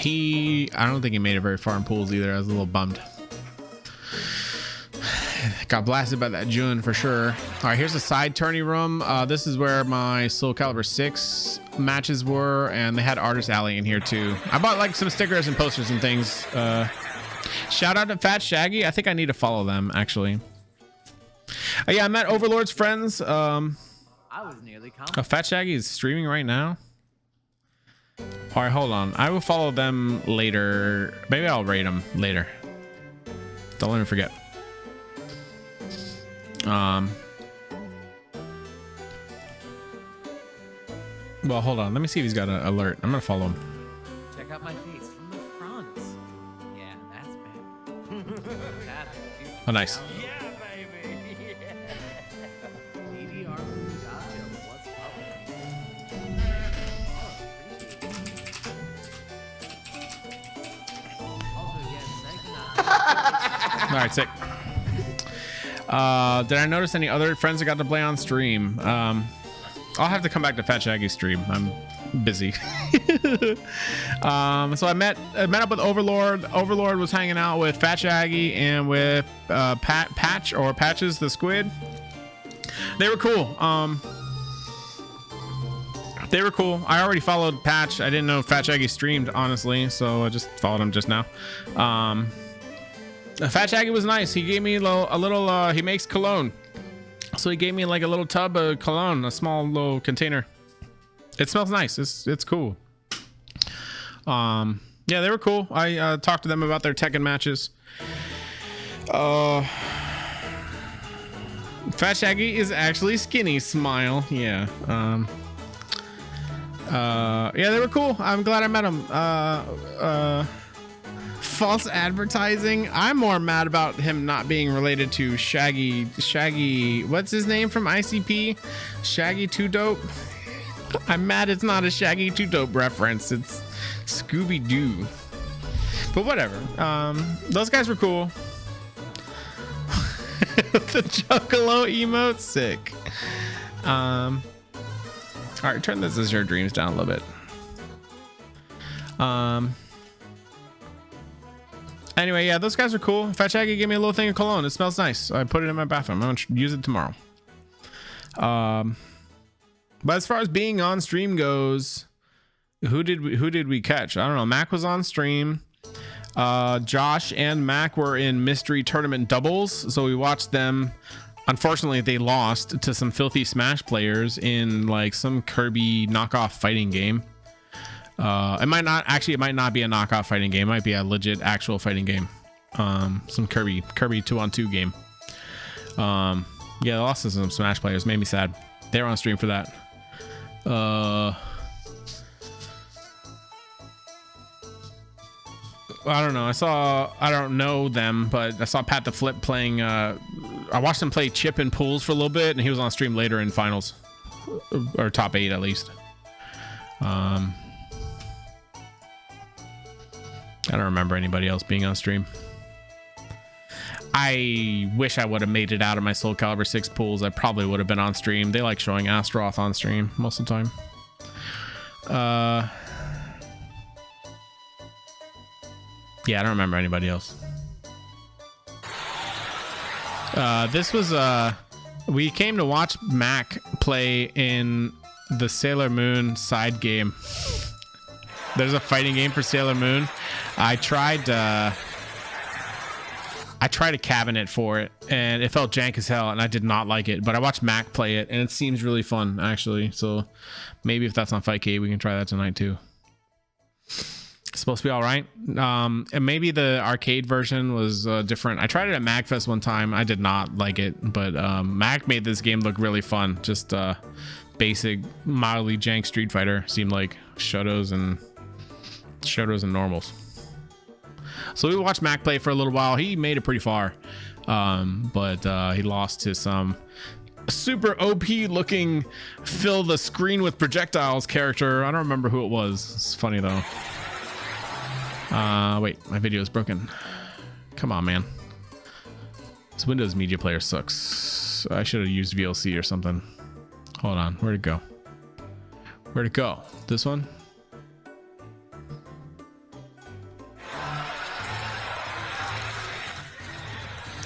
[SPEAKER 1] I don't think he made it very far in pools either. I was a little bummed. Got blasted by that Jun for sure. All right, here's the side tourney room. This is where my Soul Calibur 6 matches were, and they had Artist Alley in here too. I bought like some stickers and posters and things. Shout out to Fat Shaggy. I think I need to follow them actually. Yeah, I met Overlord's friends.
[SPEAKER 6] I was nearly
[SPEAKER 1] Fat Shaggy is streaming right now. All right, hold on. I will follow them later. Maybe I'll rate them later. Don't let me forget. Well, hold on. Let me see if he's got an alert. I'm gonna follow him.
[SPEAKER 6] Check out my face from the front. Yeah, that's bad.
[SPEAKER 1] Oh, nice.
[SPEAKER 6] Yeah, baby. DDR gotcha. What's up?
[SPEAKER 1] All right, sick. Did I notice any other friends that got to play on stream? I'll have to come back to Fat Shaggy's stream. I'm busy. So I met up with Overlord. Overlord was hanging out with Fat Shaggy and with Patches the squid. They were cool. They were cool. I already followed Patch. I didn't know Fat Shaggy streamed, honestly, so I just followed him just now. Fat Shaggy was nice. He gave me a little he makes cologne. So he gave me like a little tub of cologne, a small little container. It smells nice. It's cool. Yeah, they were cool. I talked to them about their Tekken matches. Fat Shaggy is actually skinny. Smile. Yeah. Yeah, they were cool. I'm glad I met them. False advertising. I'm more mad about him not being related to Shaggy. What's his name from ICP? Shaggy 2 Dope. I'm mad it's not a Shaggy 2 Dope reference. It's Scooby Doo. But whatever. Those guys were cool. The Juggalo emote, sick. All right, turn this as your dreams down a little bit. Anyway, yeah, those guys are cool. Fat Shaggy gave me a little thing of cologne. It smells nice. I put it in my bathroom. I'm gonna use it tomorrow. But as far as being on stream goes, who did we catch? I don't know. Mac was on stream. Josh and Mac were in mystery tournament doubles, so we watched them. Unfortunately, they lost to some filthy Smash players in like some Kirby knockoff fighting game. It might not be a knockoff fighting game. It might be a legit actual fighting game. Some Kirby 2-on-2 game. Yeah, they lost to some Smash players. Made me sad. They were on stream for that. I don't know. I don't know them, but I saw Pat the Flip playing. I watched him play Chip in pools for a little bit, and he was on stream later in finals. or top 8 at least. I don't remember anybody else being on stream. I wish I would have made it out of my Soul Calibur 6 pools. I probably would have been on stream. They like showing Astaroth on stream most of the time. Yeah, I don't remember anybody else. This was we came to watch Mac play in the Sailor Moon side game. There's a fighting game for Sailor Moon. I tried a cabinet for it, and it felt jank as hell, and I did not like it. But I watched Mac play it, and it seems really fun, actually. So maybe if that's on Fightcade, we can try that tonight too. It's supposed to be all right. And maybe the arcade version was different. I tried it at MagFest one time. I did not like it, but Mac made this game look really fun. Just basic, mildly jank Street Fighter. Seemed like Shotos and normals. So we watched Mac play for a little while. He made it pretty far, but he lost to some super OP looking fill the screen with projectiles character. I don't remember who it was. It's funny though. Wait, my video is broken. Come on, man. This Windows Media Player sucks. I should have used VLC or something. Hold on, where'd it go? Where'd it go? This one?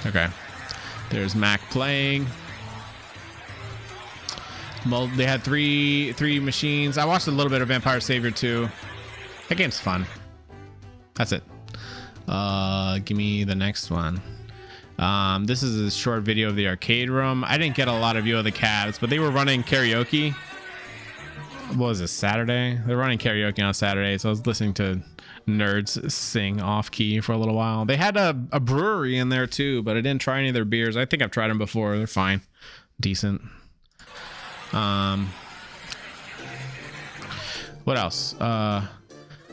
[SPEAKER 1] Okay. There's Mac playing. Well, they had three machines. I watched a little bit of Vampire Savior 2. That game's fun. That's it. Give me the next one. This is a short video of the arcade room. I didn't get a lot of view of the cats, but they were running karaoke. What was this, Saturday? They're running karaoke on Saturday, so I was listening to nerds sing off key for a little while. They had a brewery in there too, but I didn't try any of their beers. I think I've tried them before. They're fine. Decent. What else?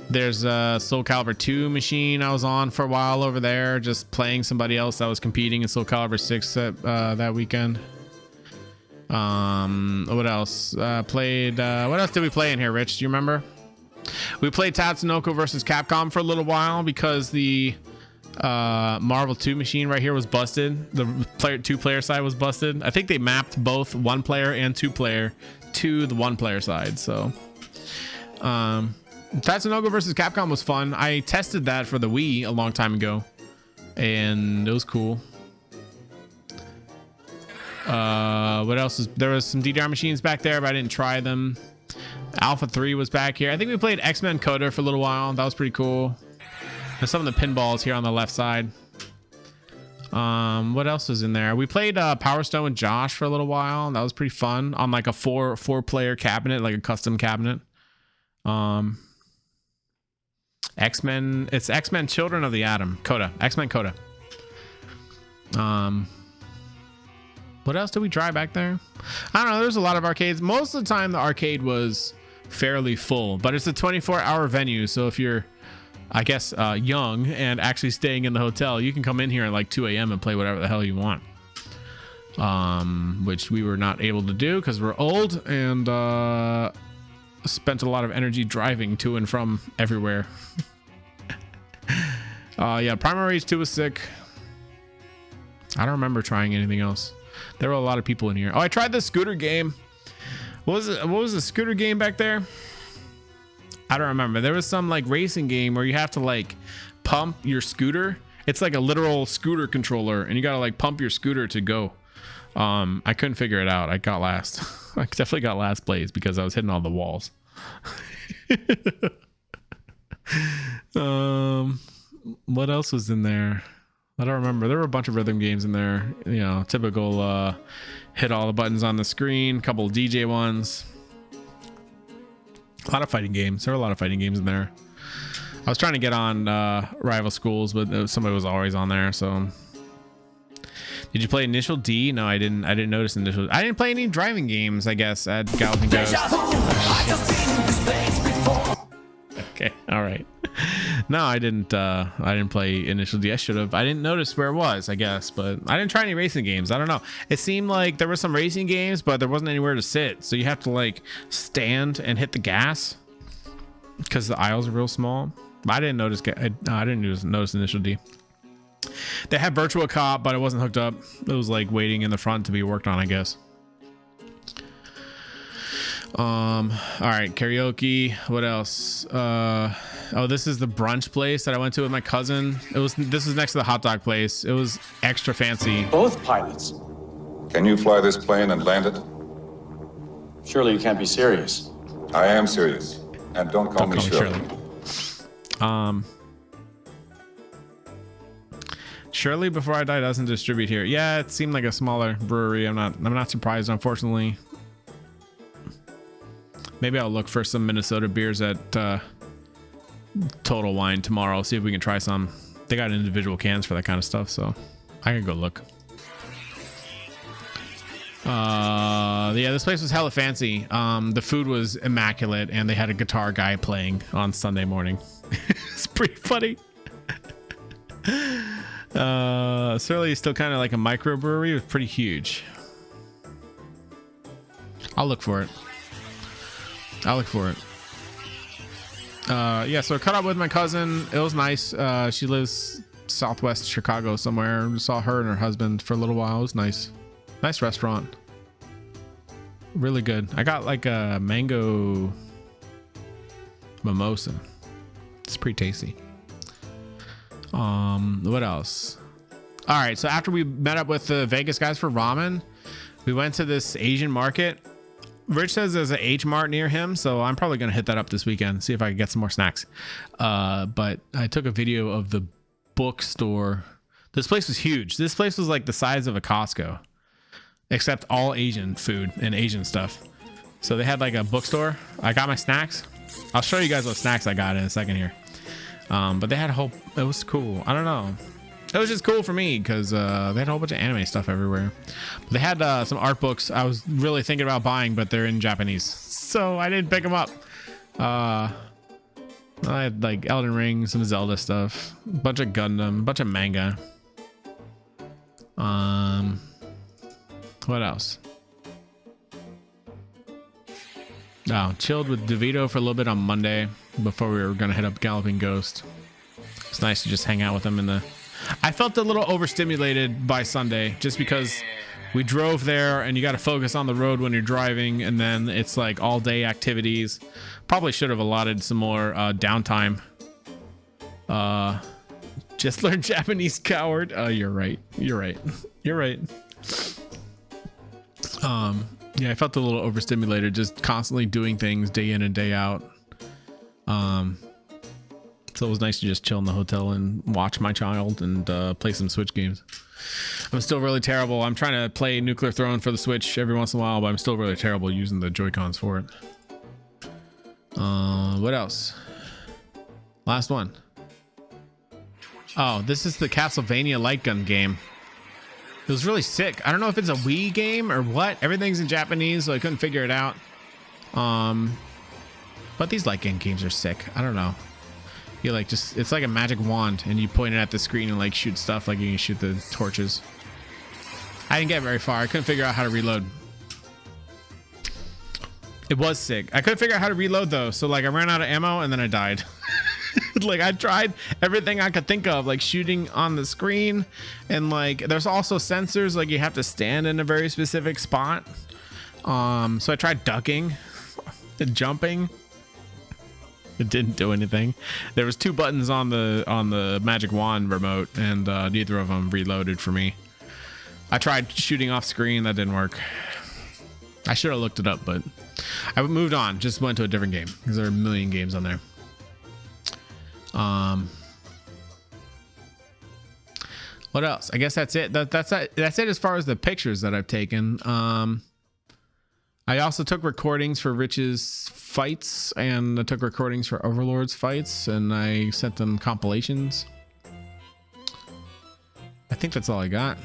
[SPEAKER 1] There's a Soul Calibur 2 machine I was on for a while over there, just playing somebody else that was competing in Soul Calibur 6 that weekend. What else? Played, what else did we play in here, Rich? Do you remember? We played Tatsunoko versus Capcom for a little while because the Marvel 2 machine right here was busted. The two-player side was busted. I think they mapped both one-player and two-player to the one-player side, so... Tatsunoko versus Capcom was fun. I tested that for the Wii a long time ago, and it was cool. What else is there? Was some DDR machines back there, but I didn't try them. Alpha 3 was back here. I think we played X-Men Coda for a little while. That was pretty cool. There's some of the pinballs here on the left side. What else was in there? We played Power Stone with Josh for a little while. That was pretty fun on like a four-player cabinet, like a custom cabinet. X-Men, it's X-Men Children of the Atom. Coda. X-Men Coda. What else did we try back there? I don't know. There's a lot of arcades. Most of the time the arcade was fairly full, but it's a 24-hour venue. So if you're, I guess, young and actually staying in the hotel, you can come in here at like 2 a.m. and play whatever the hell you want. Which we were not able to do because we're old and spent a lot of energy driving to and from everywhere. Yeah, Primal Rage 2 was sick. I don't remember trying anything else. There were a lot of people in here. Oh, I tried the scooter game. What was it? What was the scooter game back there? I don't remember. There was some like racing game where you have to like pump your scooter. It's like a literal scooter controller, and you gotta like pump your scooter to go. I couldn't figure it out. I got last. I definitely got last place because I was hitting all the walls. What else was in there? I don't remember. There were a bunch of rhythm games in there. You know, typical hit all the buttons on the screen. Couple DJ ones. A lot of fighting games. There were a lot of fighting games in there. I was trying to get on Rival Schools, but somebody was always on there. So, did you play Initial D? No, I didn't. I didn't notice Initial. I didn't play any driving games, I guess, at Galloping Ghost. Okay, all right. No, I didn't. I didn't play Initial D. I should have. I didn't notice where it was, I guess, but I didn't try any racing games. I don't know. It seemed like there were some racing games, but there wasn't anywhere to sit, so you have to like stand and hit the gas because the aisles are real small. I didn't notice. I didn't notice Initial D. They had virtual cop, but it wasn't hooked up. It was like waiting in the front to be worked on, I guess. All right, karaoke. What else? Oh, this is the brunch place that I went to with my cousin. This is next to the hot dog place. It was extra fancy.
[SPEAKER 3] Both pilots.
[SPEAKER 4] Can you fly this plane and land it?
[SPEAKER 3] Surely you can't be serious.
[SPEAKER 4] I am serious. And don't call me Shirley.
[SPEAKER 1] Shirley Before I Die doesn't distribute here. Yeah, it seemed like a smaller brewery. I'm not surprised, unfortunately. Maybe I'll look for some Minnesota beers at Total Wine tomorrow. See if we can try some. They got individual cans for that kind of stuff, so I can go look. Yeah, this place was hella fancy. The food was immaculate, and they had a guitar guy playing on Sunday morning. It's pretty funny. Surly is still kind of like a microbrewery. It was pretty huge. I'll look for it. Yeah, so I caught up with my cousin. It was nice. She lives southwest Chicago somewhere. Saw her and her husband for a little while. It was nice. Nice restaurant. Really good. I got like a mango mimosa. It's pretty tasty. What else? All right, so after we met up with the Vegas guys for ramen, we went to this Asian market. Rich says there's an H Mart near him, so I'm probably gonna hit that up this weekend, see if I can get some more snacks. But I took a video of the bookstore. This place was huge. This place was like the size of a Costco, except all Asian food and Asian stuff. So they had like a bookstore. I got my snacks. I'll show you guys what snacks I got in a second here. But they had a whole, it was cool. I don't know. It was just cool for me because they had a whole bunch of anime stuff everywhere. But they had some art books I was really thinking about buying, but they're in Japanese, so I didn't pick them up. I had like Elden Ring, some Zelda stuff, a bunch of Gundam, a bunch of manga. What else? Oh, chilled with DeVito for a little bit on Monday before we were gonna hit up Galloping Ghost. It's nice to just hang out with him in the... I felt a little overstimulated by Sunday just because we drove there and you got to focus on the road when you're driving, and then it's like all day activities. Probably should have allotted some more downtime. Just learn Japanese, coward. You're right. Yeah, I felt a little overstimulated just constantly doing things day in and day out. So it was nice to just chill in the hotel and watch my child and play some Switch games. I'm still really terrible. I'm trying to play Nuclear Throne for the Switch every once in a while, but I'm still really terrible using the Joy-Cons for it. What else? Last one. Oh, this is the Castlevania Light Gun game. It was really sick. I don't know if it's a Wii game or what. Everything's in Japanese, so I couldn't figure it out. But these light gun games are sick. I don't know. You like just, it's like a magic wand and you point it at the screen and like shoot stuff like you can shoot the torches. I didn't get very far. I couldn't figure out how to reload. It was sick. I couldn't figure out how to reload though. So like I ran out of ammo and then I died. Like I tried everything I could think of, like shooting on the screen, and like there's also sensors, like you have to stand in a very specific spot. So I tried ducking and jumping. It didn't do anything. There was 2 buttons on the magic wand remote, and neither of them reloaded for me. I tried shooting off screen, that didn't work. I should have looked it up, but I moved on. Just went to a different game because there are a million games on there. What else? I guess that's it. That's it as far as the pictures that I've taken. I also took recordings for Rich's fights, and I took recordings for Overlord's fights, and I sent them compilations. I think that's all I got.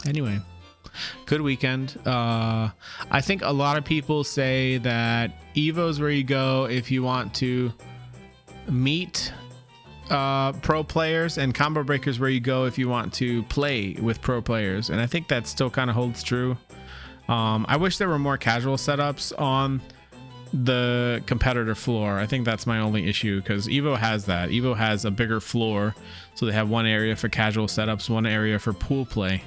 [SPEAKER 1] Anyway, good weekend. I think a lot of people say that Evo's where you go if you want to meet pro players, and Combobreaker's where you go if you want to play with pro players, and I think that still kind of holds true. I wish there were more casual setups on the competitor floor. I think that's my only issue, because Evo has that. Evo has a bigger floor, so they have one area for casual setups, one area for pool play.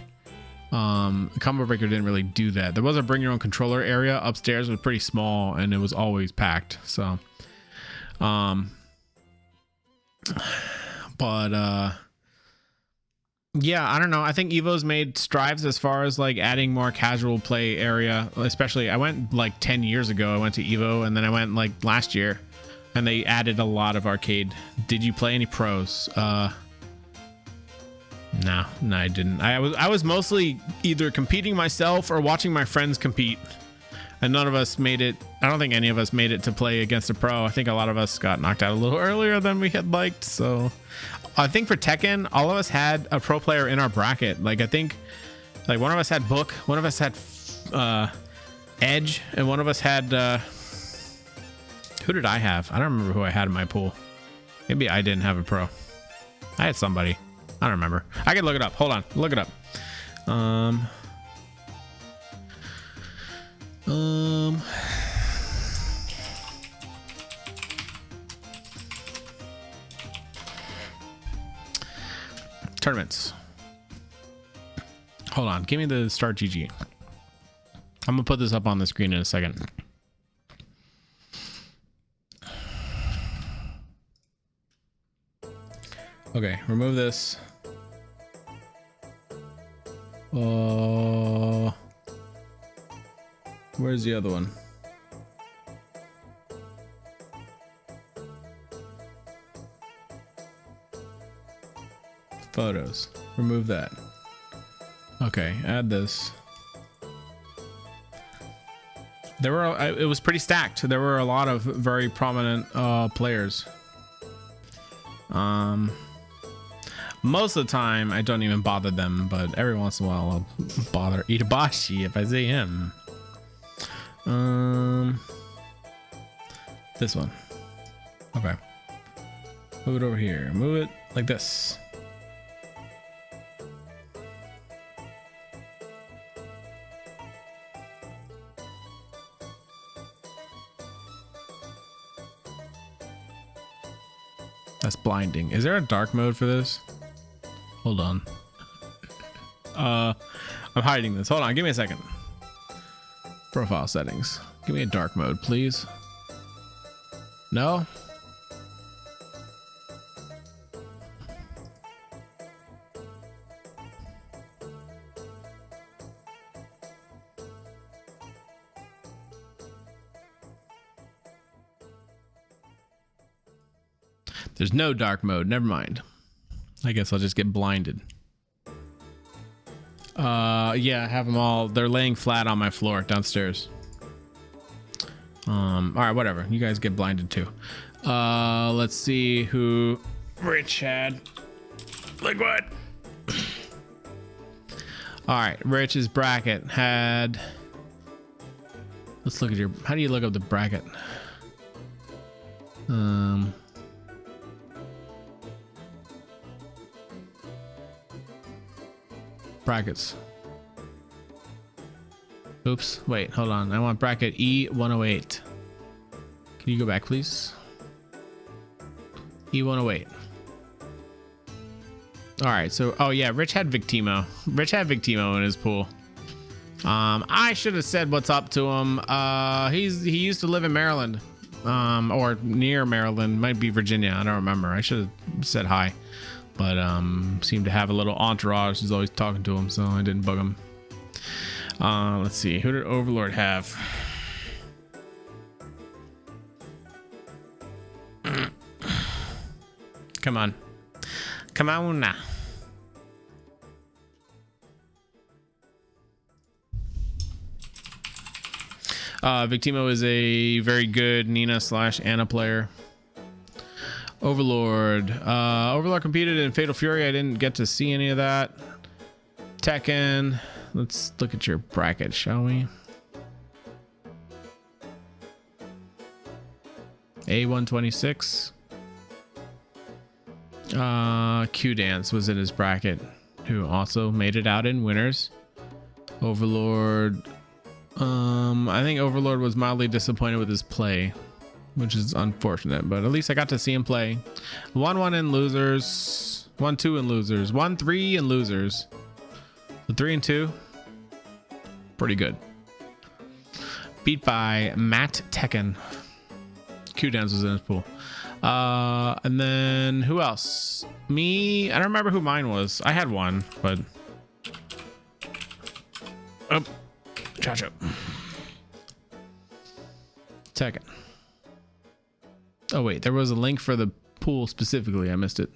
[SPEAKER 1] Combobreaker didn't really do that. There was a bring your own controller area upstairs, was pretty small, and it was always packed. So yeah, I don't know. I think Evo's made strides as far as like adding more casual play area. Especially, I went like 10 years ago. I went to Evo, and then I went like last year, and they added a lot of arcade. Did you play any pros? No, I didn't. I was mostly either competing myself or watching my friends compete, and none of us made it. I don't think any of us made it to play against a pro. I think a lot of us got knocked out a little earlier than we had liked. So I think for Tekken, all of us had a pro player in our bracket. Like, I think like one of us had Book, one of us had Edge, and one of us had who did I have? I don't remember who I had in my pool. Maybe I didn't have a pro. I had somebody. I don't remember. I can look it up. Hold on. Look it up. Tournaments. Hold on. Give me the start GG. I'm gonna put this up on the screen in a second. Okay, remove this. Where's the other one? Photos. Remove that. Okay, add this. There were, it was pretty stacked. There were a lot of very prominent players. Most of the time I don't even bother them, but every once in a while I'll bother Itabashi if I see him. This one. Okay. Move it over here. Move it like this. That's blinding. Is there a dark mode for this? Hold on. I'm hiding this. Hold on, give me a second. Profile settings. Give me a dark mode, please. No? There's no dark mode. Never mind. I guess I'll just get blinded. Yeah, I have them all. They're laying flat on my floor downstairs. All right, whatever. You guys get blinded too. Let's see who Rich had. Like what? All right, Rich's bracket had. Let's look at your. How do you look up the bracket? Brackets. Oops, wait, hold on. I want bracket E108. Can you go back, please? E108. All right, so, oh yeah, Rich had Victimo. Rich had Victimo in his pool. I should have said what's up to him. He used to live in Maryland, or near Maryland, might be Virginia. I don't remember. I should have said hi. But seemed to have a little entourage who's always talking to him, so I didn't bug him. Let's see, who did Overlord have? Come on, come on now. Victimo is a very good Nina/Anna player. Overlord. Overlord competed in Fatal Fury. I didn't get to see any of that. Tekken. Let's look at your bracket, shall we? A126. Q Dance was in his bracket, who also made it out in winners. Overlord. I think Overlord was mildly disappointed with his play, which is unfortunate, but at least I got to see him play. 1-1 in losers, 1-2 in losers, 1-3 in losers. The 3-2, pretty good. Beat by Matt Tekken. Q Dance was in his pool. And then who else? Me. I don't remember who mine was. I had one, but oh, Chacho. Tekken. Oh wait, there was a link for the pool specifically. I missed it.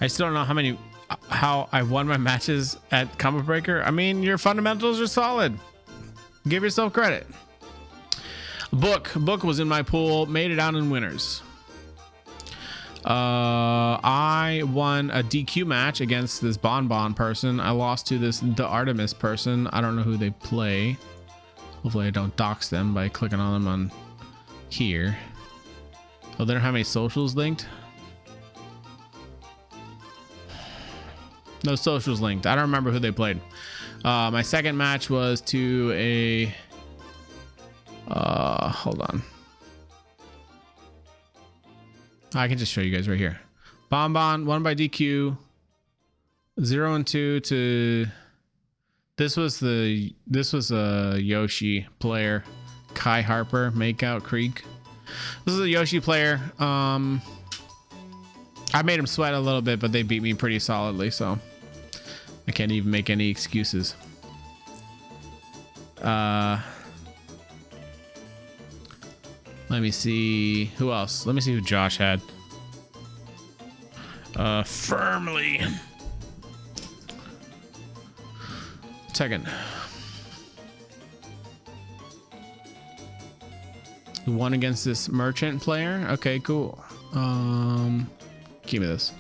[SPEAKER 1] I still don't know how I won my matches at Combobreaker. I mean, your fundamentals are solid. Give yourself credit. Book was in my pool, made it out in winners. I won a DQ match against this Bonbon person. I lost to the Artemis person. I don't know who they play. Hopefully I don't dox them by clicking on them on here. Oh, they don't have any socials linked. No socials linked. I don't remember who they played. My second match was to a hold on. I can just show you guys right here. Bonbon won by DQ. 0-2 to this was a Yoshi player. Kai Harper, Makeout Creek. This is a Yoshi player. I made him sweat a little bit, but they beat me pretty solidly, so I can't even make any excuses. Let me see who else. Let me see who Josh had. Firmly. Second. One against this merchant player. Okay, cool. Give me this.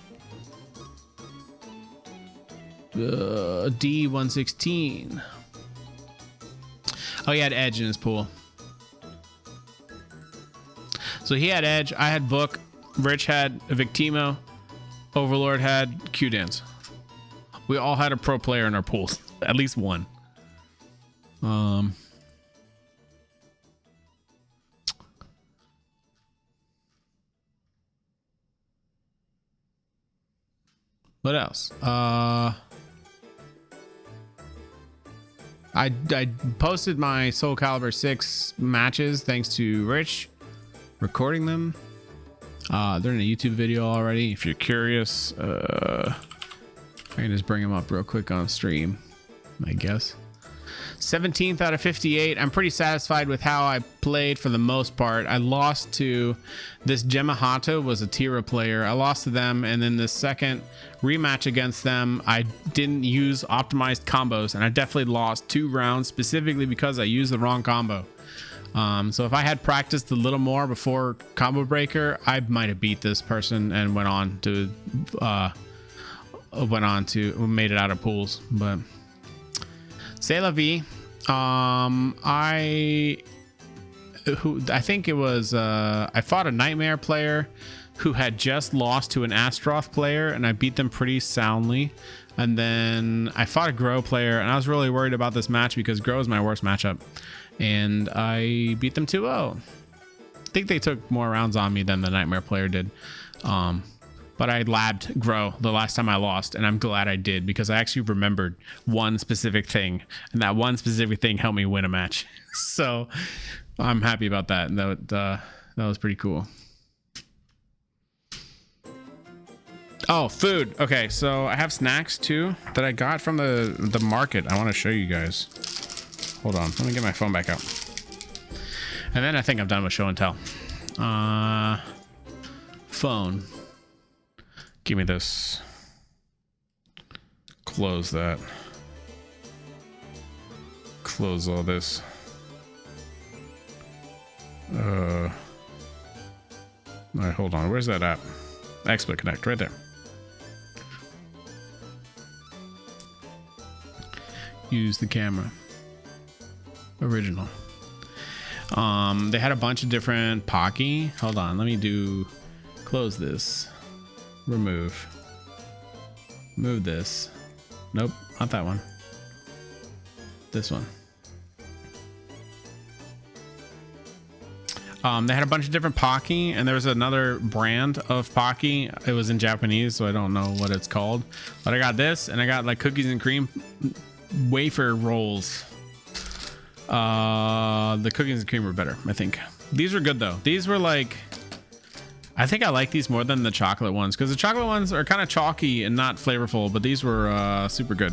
[SPEAKER 1] D116. Oh, he had Edge in his pool. So he had Edge, I had Book, Rich had Victimo, Overlord had Q Dance. We all had a pro player in our pools, at least one. What else? I posted my Soul Calibur 6 matches thanks to Rich recording them. They're in a YouTube video already. If you're curious, I can just bring them up real quick on stream, I guess. 17th out of 58. I'm pretty satisfied with how I played for the most part. I lost to this Gemahata, was a Tira player. I lost to them, and then the second rematch against them, I didn't use optimized combos, and I definitely lost 2 rounds specifically because I used the wrong combo. So if I had practiced a little more before Combobreaker, I might have beat this person and went on to made it out of pools. But c'est la vie. I think it was I fought a Nightmare player who had just lost to an Astroth player, and I beat them pretty soundly. And then I fought a Grow player, and I was really worried about this match because Grow is my worst matchup, and I beat them 2-0. I think they took more rounds on me than the Nightmare player did. But I labbed Grow the last time I lost, and I'm glad I did because I actually remembered one specific thing, and that one specific thing helped me win a match. So I'm happy about that. That was pretty cool. Oh, food. Okay, so I have snacks too that I got from the market. I want to show you guys. Hold on, let me get my phone back out. And then I think I'm done with show and tell. Phone. Give me this. Close that. Close all this. All right, hold on. Where's that app? XSplit Connect, right there. Use the camera. Original. They had a bunch of different Pocky. Hold on, let me do. Close this. Remove. Move this. Nope, not that one. This one. They had a bunch of different Pocky, and there was another brand of Pocky. It was in Japanese, so I don't know what it's called. But I got this, and I got like cookies and cream wafer rolls. The cookies and cream were better, I think. These were good though. These were like, I think I like these more than the chocolate ones, because the chocolate ones are kind of chalky and not flavorful, but these were super good.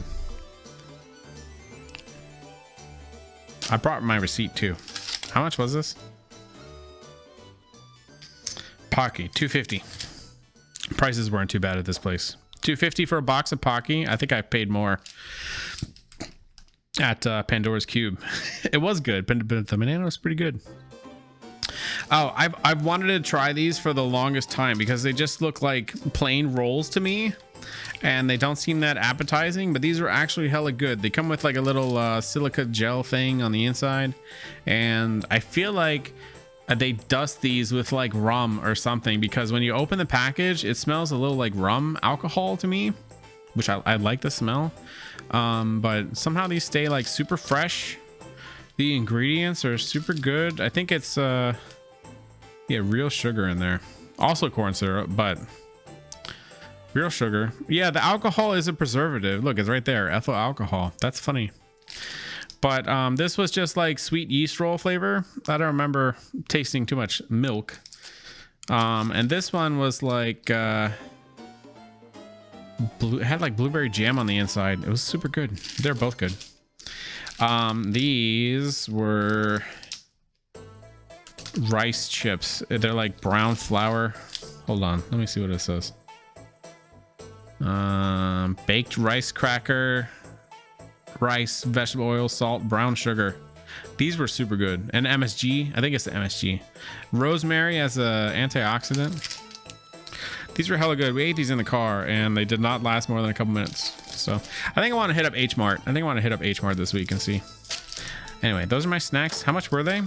[SPEAKER 1] I brought my receipt too. How much was this? Pocky, $2.50. Prices weren't too bad at this place. $2.50 for a box of Pocky. I think I paid more at Pandora's Cube. It was good, but the banana was pretty good. Oh, I've wanted to try these for the longest time because they just look like plain rolls to me, and they don't seem that appetizing, but these are actually hella good. They come with like a little silica gel thing on the inside, and I feel like they dust these with like rum or something, because when you open the package, it smells a little like rum alcohol to me, which I like the smell. But somehow these stay like super fresh. The ingredients are super good. I think it's yeah, real sugar in there. Also corn syrup, but real sugar. Yeah, the alcohol is a preservative. Look, it's right there. Ethyl alcohol. That's funny. But this was just like sweet yeast roll flavor. I don't remember tasting too much milk. And this one was like it had like blueberry jam on the inside. It was super good. They're both good. These were rice chips. They're like brown flour. Hold on, let me see what it says. Baked rice cracker, rice, vegetable oil, salt, brown sugar. These were super good. And MSG, I think it's the MSG. Rosemary as a antioxidant. These were hella good. We ate these in the car and they did not last more than a couple minutes. So I think I want to hit up H Mart. I think I want to hit up H Mart this week and see. Anyway, those are my snacks. How much were they?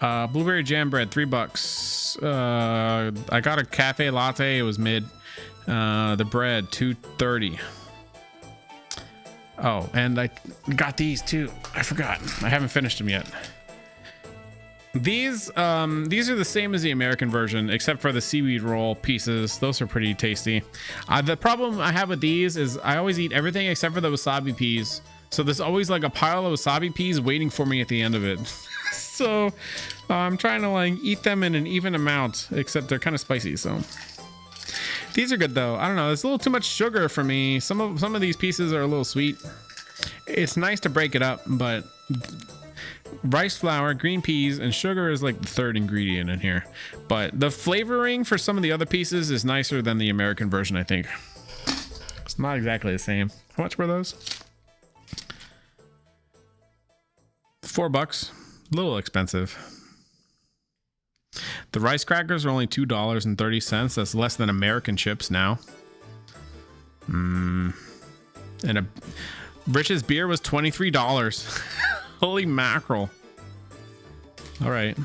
[SPEAKER 1] Blueberry jam bread, $3. I got a cafe latte. It was mid. The bread, $2.30. Oh, and I got these too. I forgot. I haven't finished them yet. These are the same as the American version, except for the seaweed roll pieces. Those are pretty tasty. The problem I have with these is I always eat everything except for the wasabi peas. So there's always like a pile of wasabi peas waiting for me at the end of it. So I'm trying to like eat them in an even amount, except they're kind of spicy. So these are good though. I don't know. It's a little too much sugar for me. Some of these pieces are a little sweet. It's nice to break it up, but rice flour, green peas, and sugar is like the third ingredient in here. But the flavoring for some of the other pieces is nicer than the American version, I think. It's not exactly the same. How much were those? $4. A little expensive. The rice crackers are only $2.30. That's less than American chips now. And a Rich's beer was $23. Holy mackerel. All right.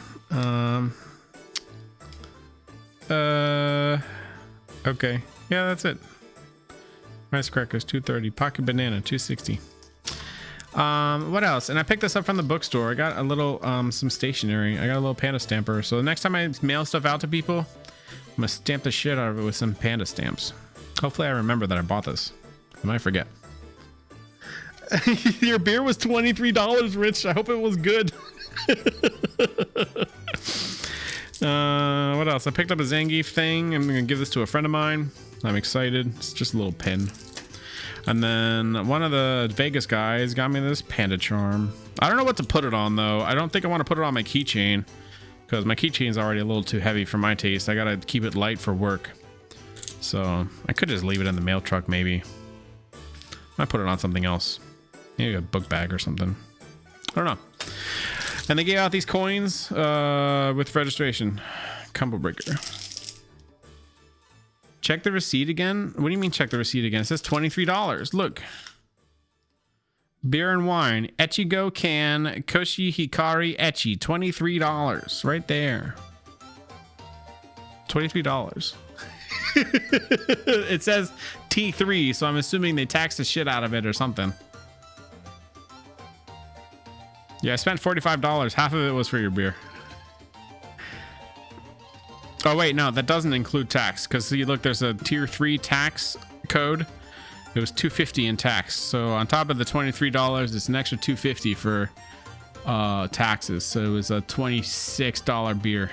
[SPEAKER 1] Okay. Yeah, that's it. Rice crackers, $2.30. Pocket banana, $2.60. What else? And I picked this up from the bookstore. I got a little some stationery. I got a little panda stamper. So the next time I mail stuff out to people, I'm gonna stamp the shit out of it with some panda stamps. Hopefully I remember that I bought this. I might forget. Your beer was $23, Rich. I hope it was good. What else? I picked up a Zangief thing. I'm gonna give this to a friend of mine. I'm excited. It's just a little pin. And then one of the Vegas guys got me this panda charm. I don't know what to put it on though. I don't think I want to put it on my keychain because my keychain is already a little too heavy for my taste. I gotta keep it light for work. So I could just leave it in the mail truck maybe. Might put it on something else. Maybe a book bag or something. I don't know. And they gave out these coins with registration. Combobreaker. Check the receipt again. What do you mean check the receipt again? It says $23. Look. Beer and wine. Echigo can. Koshi Hikari Echi. $23. Right there. $23. It says T3, so I'm assuming they taxed the shit out of it or something. Yeah, I spent $45. Half of it was for your beer. Oh wait, no, that doesn't include tax, because you look, there's a tier 3 tax code. It was $250 in tax. So on top of the $23, it's an extra $250 for taxes. So it was a $26 beer.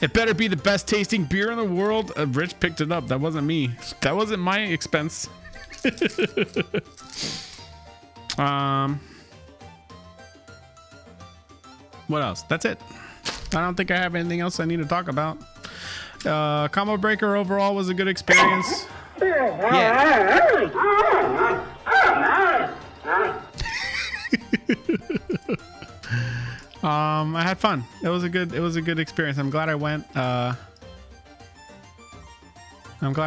[SPEAKER 1] It better be the best tasting beer in the world. Rich picked it up. That wasn't me. That wasn't my expense. What else? That's it. I don't think I have anything else I need to talk about. Combobreaker overall was a good experience. Yeah. I had fun. It was a good experience. I'm glad I went. I'm glad